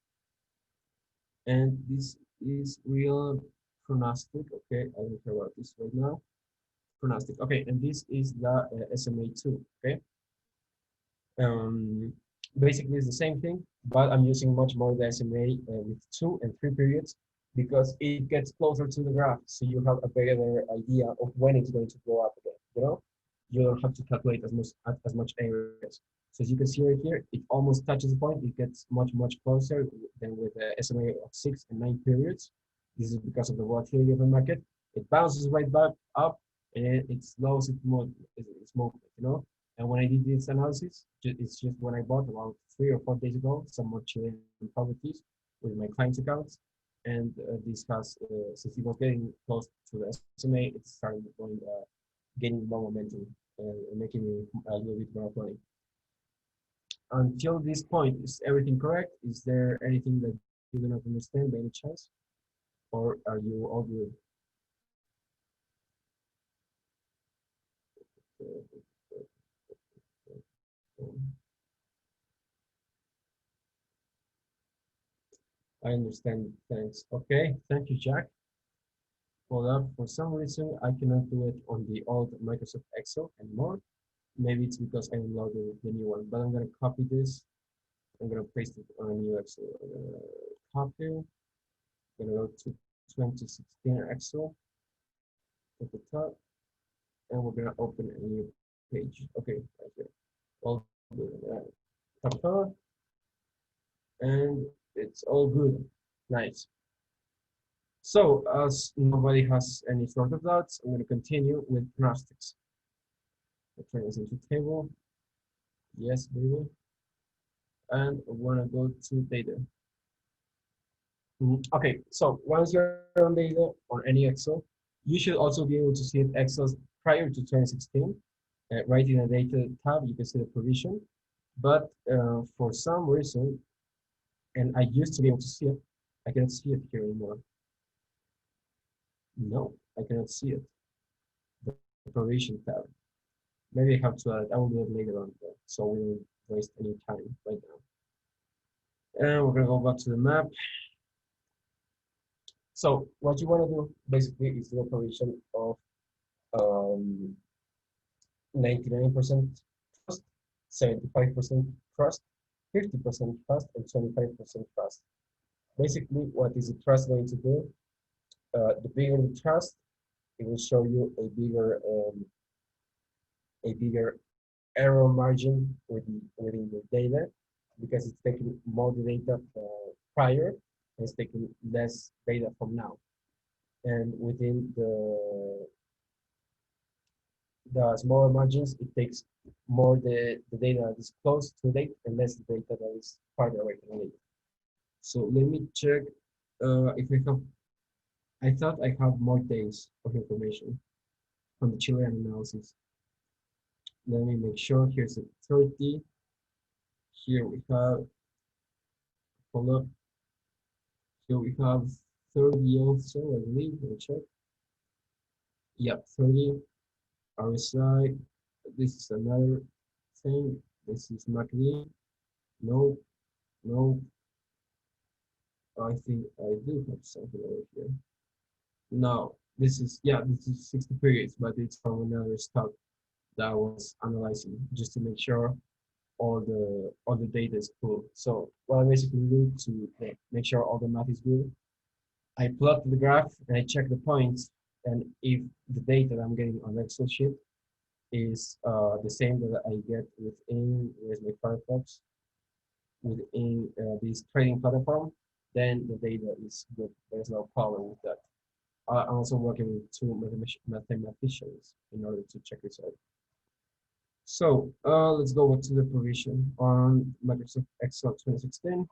and this is real pronostic. Okay, I don't care about this right now. Pronostic. Okay, and this is the SMA-2. Okay, um, basically it's the same thing, but I'm using much more the SMA with 2 and 3 periods because it gets closer to the graph, so you have a better idea of when it's going to go up again. You don't have to calculate as much areas. So as you can see right here, it almost touches the point. It gets much closer than with the SMA of 6 and 9 periods. This is because of the volatility of the market. It bounces right back up and it slows its movement. And when I did this analysis, it's just when I bought about 3 or 4 days ago some more Chilean properties with my clients' accounts. And this has, since it was getting close to the SMA, it started gaining more momentum and making me a little bit more money. Until this point, is everything correct? Is there anything that you do not understand by any chance? Or are you all good? I understand. Thanks. Okay. Thank you, Jack. Hold up. For some reason, I cannot do it on the old Microsoft Excel anymore. Maybe it's because I downloaded the new one, but I'm going to copy this. I'm going to paste it on a new Excel. Copy. I'm going to go to 2016 Excel at the top, and we're going to open a new page. Okay, right here. All good. Tap, and it's all good. Nice. So, as nobody has any sort of doubts, I'm going to continue with pronostics. I'll turn this into table. Yes, baby. And I want to go to data. Okay, so once you're on data on any Excel, you should also be able to see Excels prior to 2016. Right in the data tab, you can see the provision. But for some reason, and I used to be able to see it, I cannot see it here anymore. No, I cannot see it. The provision tab. Maybe I have to add it. I will do it later on, so we don't waste any time right now. And we're gonna go back to the map. So what you want to do basically is the operation of 99% trust, 75% trust, 50% trust, and 25% trust. Basically, what is the trust going to do? The bigger the trust, it will show you a bigger error margin within the data because it's taking more data prior and it's taking less data from now. And within the smaller margins, it takes more the data that is close to the date and less the data that is farther away from the data. So let me check if I have, I thought I have more days of information from the Chilean analysis. Let me make sure. Here's a 30. Here we have, hold up. Here we have 30 also, I believe. Let me check. Yep, 30. RSI. This is another thing. This is MACD. No, no. I think I do have something over here. No, this is 60 periods, but it's from another stock that I was analyzing just to make sure all the data is cool. So what I basically do to make sure all the math is good, I plot the graph and I check the points, and if the data that I'm getting on the Excel sheet is the same that I get within where's my Firefox within this trading platform, then the data is good. There's no problem with that. I'm also working with two mathematicians in order to check this out. So let's go back to the provision on Microsoft Excel 2016.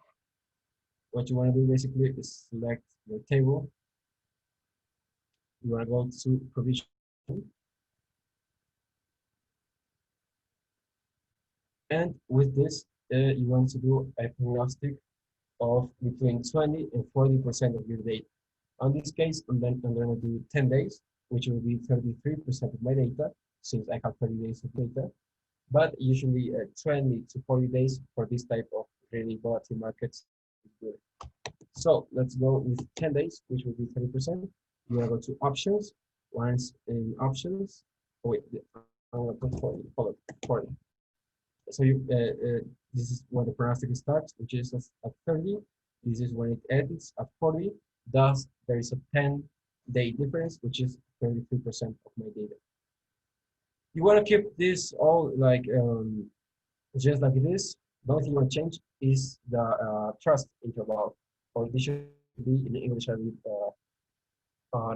What you want to do basically is select your table. You want to go to provision, and with this, you want to do a prognostic of between 20 and 40% of your data. On this case, I'm going to do 10 days, which will be 33% of my data, since I have 30 days of data. But usually 20 to 40 days for this type of really volatile markets is good. So let's go with 10 days, which will be 30%. You want to go to options. Once in options, oh wait, I'm going to put 40, hold on, 40. So this is when the pronostic starts, which is at 30. This is when it ends at 40. Thus, there is a 10-day difference, which is 33% of my data. You want to keep this all like just like it is. The only thing you want to change is the trust interval, or this should be in English, I read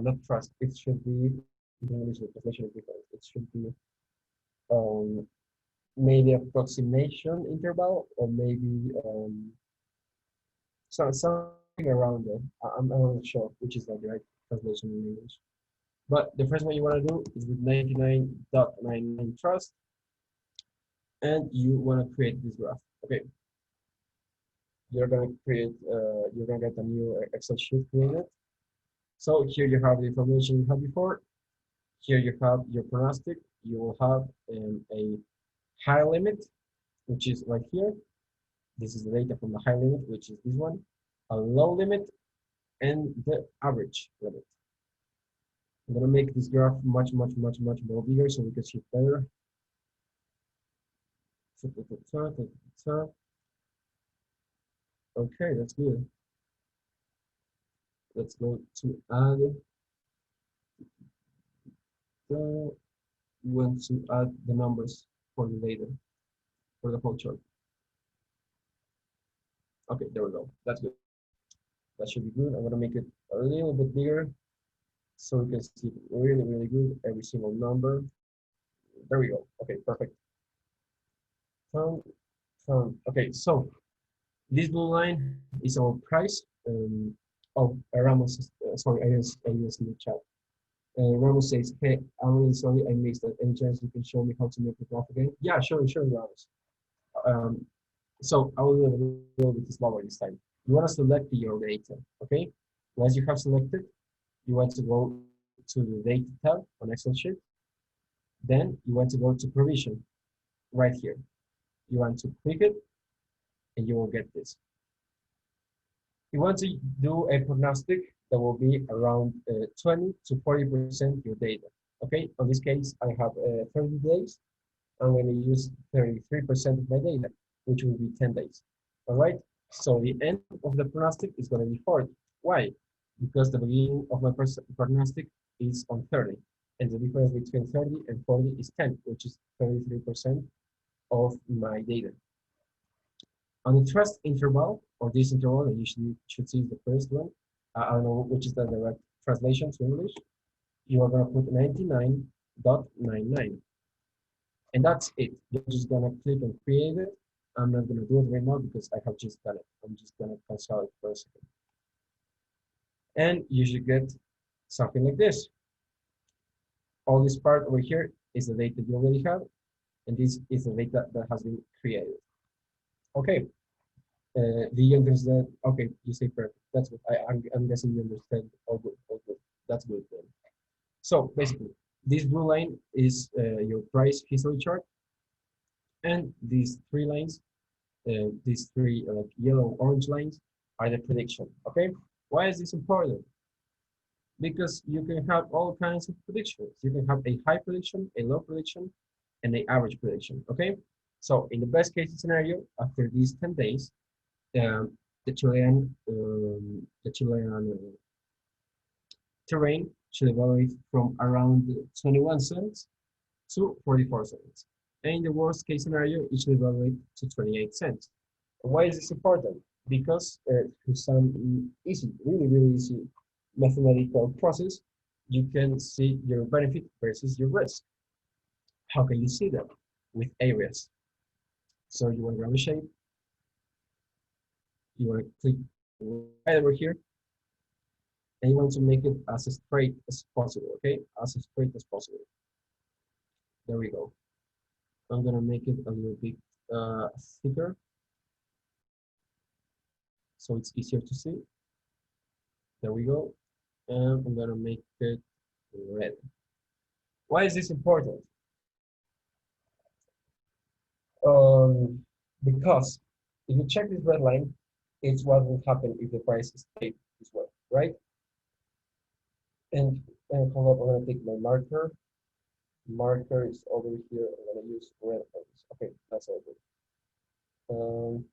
not trust. It should be in English. The translation is different. It should be um, maybe approximation interval, or maybe something around there. I'm not sure which is like the right translation in English. But the first one you want to do is with 99.99 trust, and you want to create this graph. Okay, you're gonna get a new Excel sheet created. So here you have the information you had before. Here you have your prognostic. You will have a high limit, which is right here. This is the data from the high limit, which is this one, a low limit, and the average limit. I'm gonna make this graph much more bigger so we can see it better. Okay, that's good. Let's go to add the want to add the numbers for the data for the whole chart. Okay, there we go. That's good. That should be good. I'm gonna make it a little bit bigger so we can see really good every single number. There we go. Okay, perfect. Okay, so this blue line is our price. Oh, Ramos, sorry, I didn't see the chat. Ramos says, hey, I'm really sorry I missed that. Any chance you can show me how to make the graph again? Yeah, sure, Ramos. So I will do it a little bit slower this time. You want to select your data, okay? Once you have selected, you want to go to the data tab on Excel sheet. Then you want to go to provision right here. You want to click it, and you will get this. You want to do a prognostic that will be around 20 to 40% your data. Okay, in this case, I have 30 days. I'm going to use 33% of my data, which will be 10 days. All right, so the end of the prognostic is going to be 40. Why? Because the beginning of my prognostic is on 30, and the difference between 30 and 40 is 10, which is 33% of my data. On the trust interval, or this interval, I usually should see the first one. I don't know which is the direct translation to English. You are going to put 99.99. And that's it. You're just going to click on create it. I'm not going to do it right now because I have just done it. I'm just going to cancel it for a second. And you should get something like this. All this part over here is the data you already have, and this is the data that has been created. Okay. Do you understand? Okay, you say perfect. That's good. I'm guessing you understand. All good. All good. That's good then. So basically, this blue line is your price history chart, and these three lines, these three yellow orange lines, are the prediction. Okay. Why is this important? because you can have all kinds of predictions. You can have a high prediction, a low prediction, and an average prediction. Okay, so in the best case scenario, after these 10 days, um, the Chilean terrain should evaluate from around 21 cents to 44 cents. And in the worst case scenario, it should evaluate to 28 cents. Why is this important? Because through some easy, really, really easy mathematical process, you can see your benefit versus your risk. How can you see that? With areas. So you want to grab a shape, you want to click right over here, and you want to make it as straight as possible, okay? As straight as possible. There we go. I'm gonna make it a little bit thicker so it's easier to see. There we go. And I'm gonna make it red. Why is this important? Because if you check this red line, it's what will happen if the price stays this way, right? And hold up, I'm gonna take my marker. Marker is over here. I'm gonna use red for this. Okay, that's all good. Oh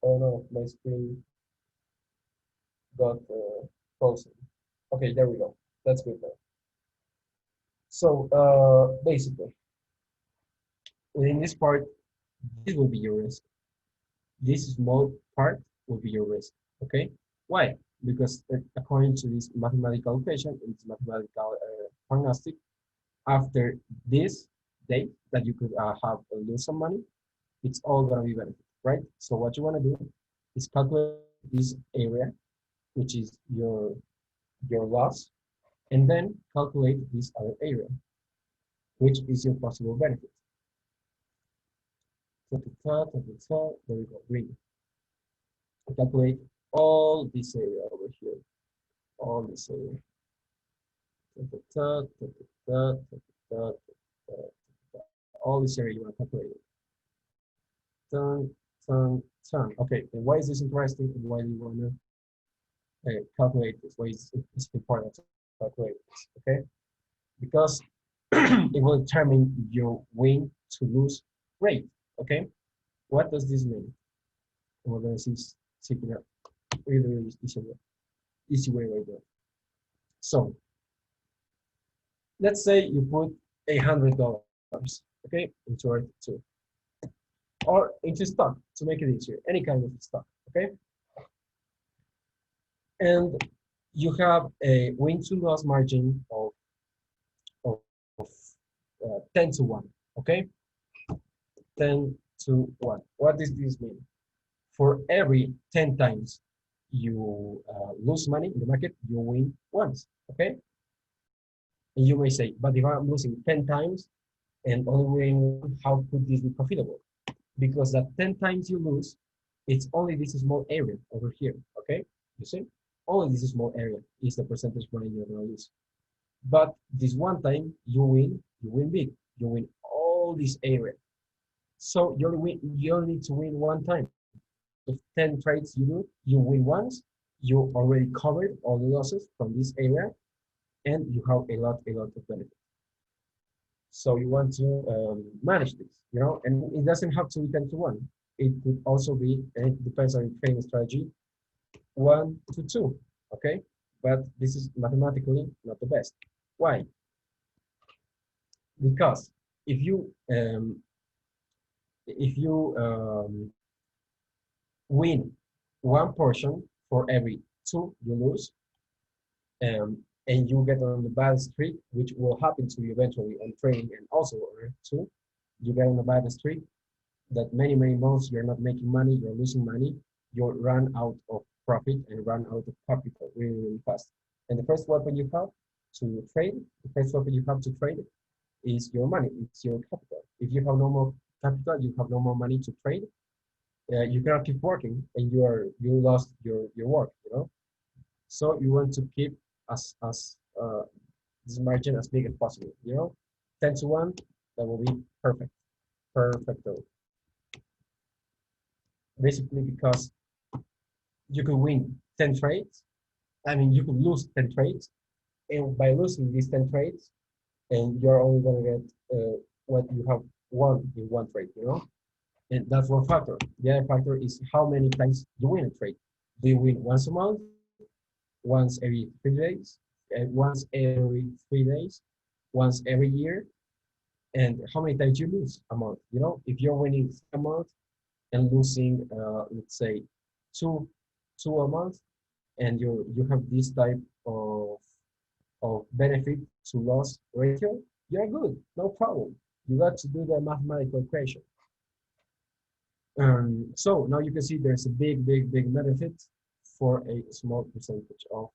no, my screen got frozen. Okay, there we go. That's good now. So basically, within this part, this will be your risk. This small part will be your risk. Okay? Why? Because according to this mathematical equation, it's mathematical prognostic, after this date that you could have lose some money, it's all gonna be benefit, right? So what you want to do is calculate this area, which is your loss, and then calculate this other area, which is your possible benefit. There we go, green. Calculate all this area over here, all this area. All this area you want to calculate it. Okay, and why is this interesting? And why do you want to calculate this? Why is it's important to calculate this? Okay, because it will determine your win to lose rate. Okay, what does this mean? We're going to see it up really, really easy way right there. So let's say you put $100, okay, into Earth 2, or into stock to make it easier, any kind of stock, okay, and you have a win to loss margin of 10 to 1, okay, 10 to 1. What does this mean? For every 10 times you lose money in the market, you win once, okay? And you may say, but if I'm losing 10 times and only win, how could this be profitable? Because that 10 times you lose, it's only this small area over here, okay? You see? Only this small area is the percentage money you're gonna lose. But this one time you win big. You win all this area. So you only need to win one time. If 10 trades you do, you win once, you already covered all the losses from this area, and you have a lot of benefit. So you want to manage this, you know, and it doesn't have to be 10 to 1. It could also be, and it depends on your trading strategy, 1 to 2, okay? But this is mathematically not the best. Why? Because if you win one portion for every 2 you lose, and you get on the bad streak, which will happen to you eventually on trading and also on too, you get on a bad streak that many months you're not making money, you're losing money, you'll run out of profit and run out of capital really fast. And the first weapon you have to trade, is your money, it's your capital. If you have no more capital, you have no more money to trade, you cannot keep working, and you lost your work, you know. So you want to keep this margin as big as possible, you know. 10 to 1, that will be perfect. Perfecto. Basically because you could win 10 trades. I mean, you could lose 10 trades, And by losing these 10 trades, and you're only going to get what you have won in one trade, you know? And that's one factor. The other factor is how many times you win a trade. Do you win once a month, once every 3 days, once every 3 days, once every year, and how many times you lose a month? You know, if you're winning a month and losing, let's say, two, two a month, and you have this type of benefit to loss ratio, you're good, no problem. You got to do the mathematical equation. So now you can see there's a big benefit for a small percentage of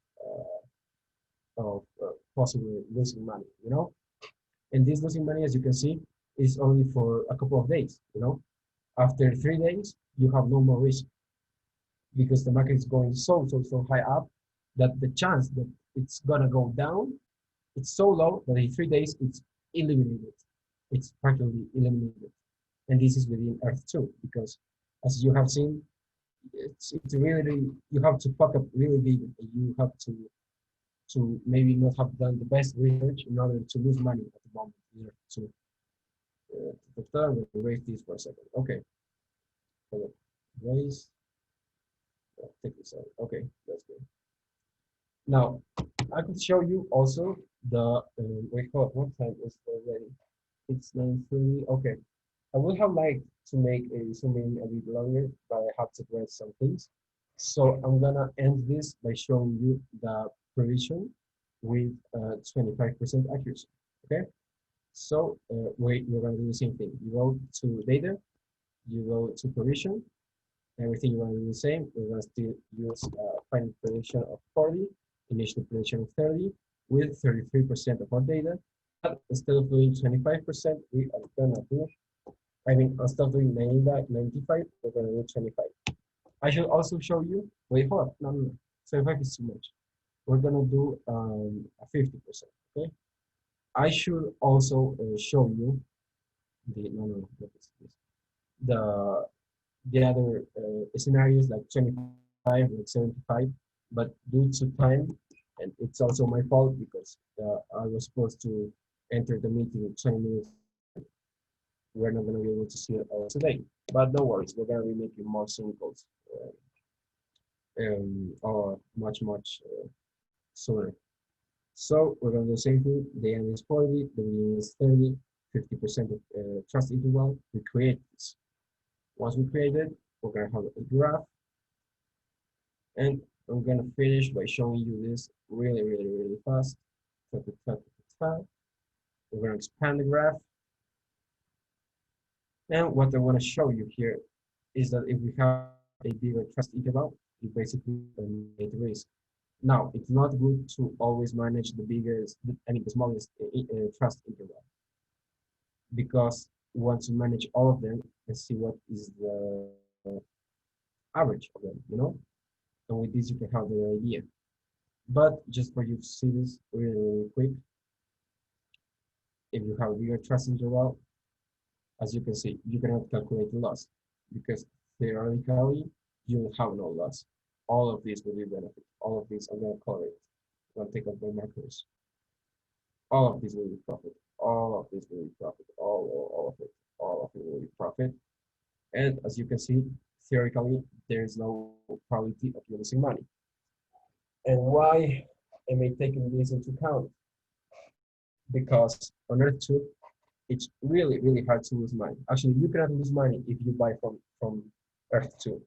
possibly losing money, you know? And this losing money, as you can see, is only for a couple of days, you know? After 3 days, you have no more risk because the market is going so high up that the chance that it's gonna go down, it's so low that in 3 days it's eliminated. It's practically eliminated. And this is within Earth too, because as you have seen, it's really, you have to fuck up really big. You have to maybe not have done the best research in order to lose money at the moment. So I'm going to erase this for a second. Okay, so erase. Take this out. Okay, that's good. Now I could show you also the wait, what time is it already? It's 9:30. Okay, I would have liked to make a zooming a bit longer, but I have to address some things. So I'm gonna end this by showing you the prediction with 25% accuracy. Okay. So we're gonna do the same thing. You go to data, you go to provision, everything you're gonna do the same. We're gonna still use final prediction of 40, initial prediction of 30, with 33% of our data. But instead of doing 25%, we are gonna do, I mean, instead of doing 95, we're gonna do 25. I should also show you, wait, hold up, no, 75 is too much. We're gonna do a 50%, okay? I should also show you what is this? The the other scenarios like 25, like 75, but due to time, and it's also my fault because I was supposed to enter the meeting in 20 minutes. We're not going to be able to see it all today, but no worries. We're going to be making more singles or much sooner. So we're going to do the same thing. The end is 40, the beginning is 30, 50% of trust interval. We create this. Once we create it, we're going to have a graph. And I'm going to finish by showing you this really fast. We're going to expand the graph. And what I want to show you here is that if we have a bigger trust interval, we basically eliminate risk. Now, it's not good to always manage the biggest, I mean, the smallest trust interval, because we want to manage all of them and see what is the average of them, you know? And with this, you can have the idea. But just for you to see this really quick, if you have a bigger trust interval, as you can see, you cannot calculate the loss because theoretically, you will have no loss. All of these will be benefit. All of these, I'm going to color it. I'm going to take out my markers. All of these will be profit. All of these will be profit. All of it. All of it will be profit. And as you can see, theoretically, there is no probability of losing money. And why am I taking this into account? Because on Earth 2, it's really hard to lose money. Actually, you cannot lose money if you buy from Earth 2.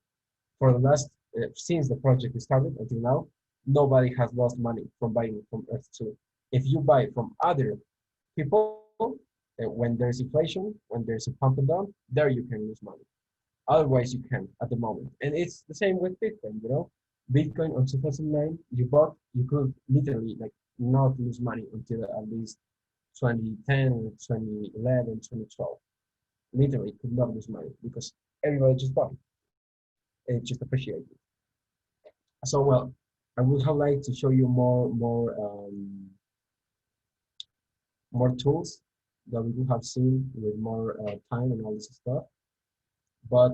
For the last, since the project started until now, nobody has lost money from buying from Earth 2. If you buy from other people, when there's inflation, when there's a pump and dump, there you can lose money. Otherwise, you can at the moment. And it's the same with Bitcoin, you know? Bitcoin on 2009, you bought, you could literally like not lose money until at least 2010, 2011, 2012. Literally could not lose money because everybody just bought it. And it just appreciated. So well, I would have liked to show you more tools that we would have seen with more time and all this stuff. But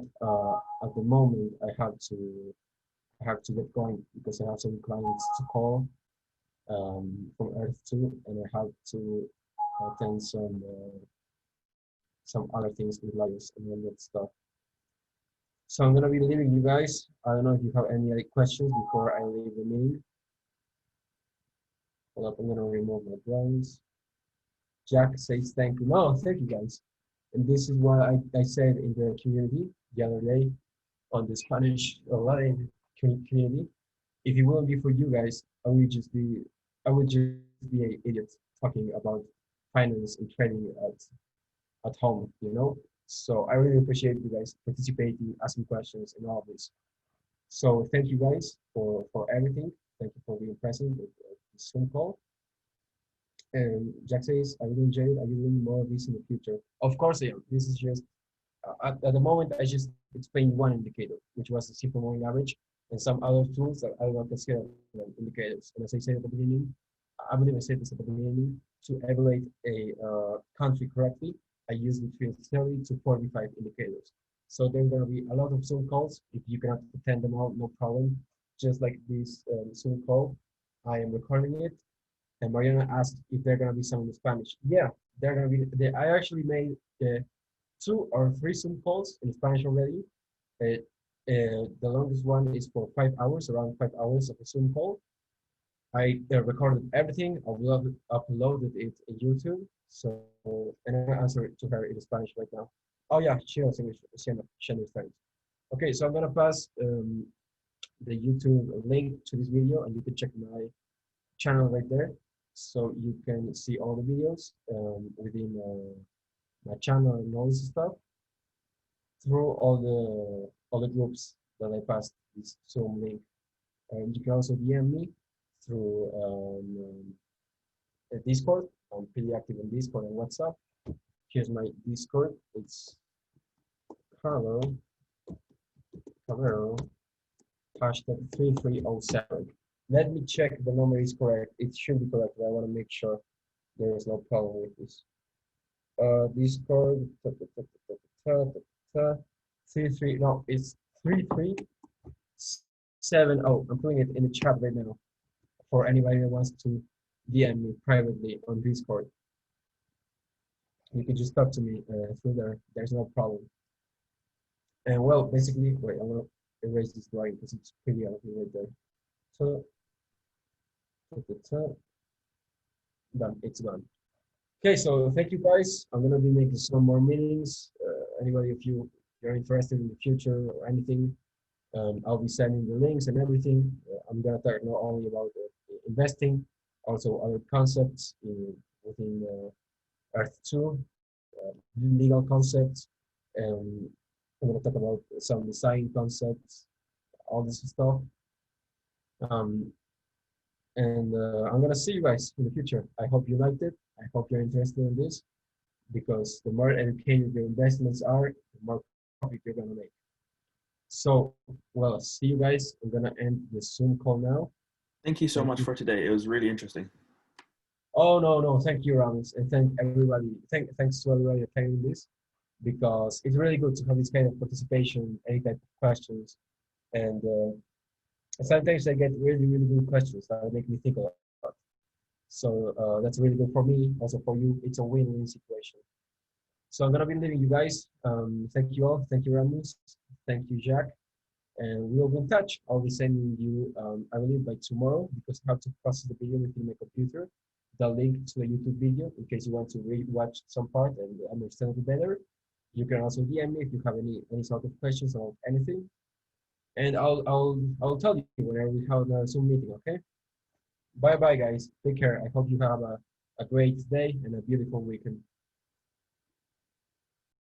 at the moment, I have to get going because I have some clients to call. from Earth 2, and I have to attend some other things with liars and all that stuff. So I'm gonna be leaving you guys. I don't know if you have any other questions before I leave the meeting. Hold up, I'm gonna remove my drawings. Jack says thank you. No, thank you guys. And this is what I said in the community the other day on the Spanish online community. If it wouldn't be for you guys, I would just be an idiot talking about finance and trading at home, you know? So I really appreciate you guys participating, asking questions and all of this. So thank you guys for everything. Thank you for being present at this Zoom call. And Jack says, I really enjoyed it. I will doing more of this in the future. Of course I am. This is just, at the moment, I just explained one indicator, which was the simple moving average, and some other tools that I will consider indicators. And as I said at the beginning, I believe I said this at the beginning, to evaluate a country correctly, I use between 30 to 45 indicators. So there's going to be a lot of Zoom calls. If you cannot attend them all, no problem. Just like this Zoom call, I am recording it. And Mariana asked if they're going to be some in Spanish. Yeah, they're going to be. I actually made 2 or 3 Zoom calls in Spanish already. The longest one is for 5 hours, around 5 hours of a Zoom call. I recorded everything, uploaded it in YouTube. So, and I'm gonna answer it to her in Spanish right now. Oh yeah, she knows English. She understands. Okay, so I'm gonna pass the YouTube link to this video, and you can check my channel right there, so you can see all the videos within my channel and all this stuff through all the groups that I passed this Zoom link. And you can also DM me through Discord. I'm pretty active in Discord and WhatsApp. Here's my Discord. It's hello hashtag 3307. Let me check the number is correct. It should be correct, but I want to make sure there is no problem with this. Discord 33, no, it's 3370. I'm putting it in the chat right now for anybody that wants to DM me privately on Discord. You can just talk to me through there. There's no problem. And well, basically, wait, I'm gonna erase this drawing because it's pretty ugly right there. So, done. It's gone. Okay, so thank you guys. I'm gonna be making some more meetings. Anybody, if you're interested in the future or anything, I'll be sending the links and everything. I'm gonna talk not only about investing, also other concepts within Earth 2, legal concepts. I'm gonna talk about some design concepts, all this stuff. And I'm gonna see you guys in the future. I hope you liked it. I hope you're interested in this, because the more educated your investments are, the more profit you're gonna make. So, well, see you guys. I'm gonna end the Zoom call now. Thank you so much for today. It was really interesting. Oh no, thank you, Ramos, and thanks to everybody attending this, because it's really good to have this kind of participation, any type of questions, and sometimes I get really good questions that make me think a lot. So that's really good for me, also for you. It's a win-win situation. So I'm gonna be leaving you guys. Thank you all. Thank you, Ramos. Thank you, Jack. And we'll be in touch. I'll be sending you, I believe by tomorrow, because I have to process the video within my computer, the link to the YouTube video in case you want to re-watch some part and understand it better. You can also DM me if you have any sort of questions or anything. And I'll tell you whenever we have a Zoom meeting, okay? Bye bye guys. Take care. I hope you have a great day and a beautiful weekend.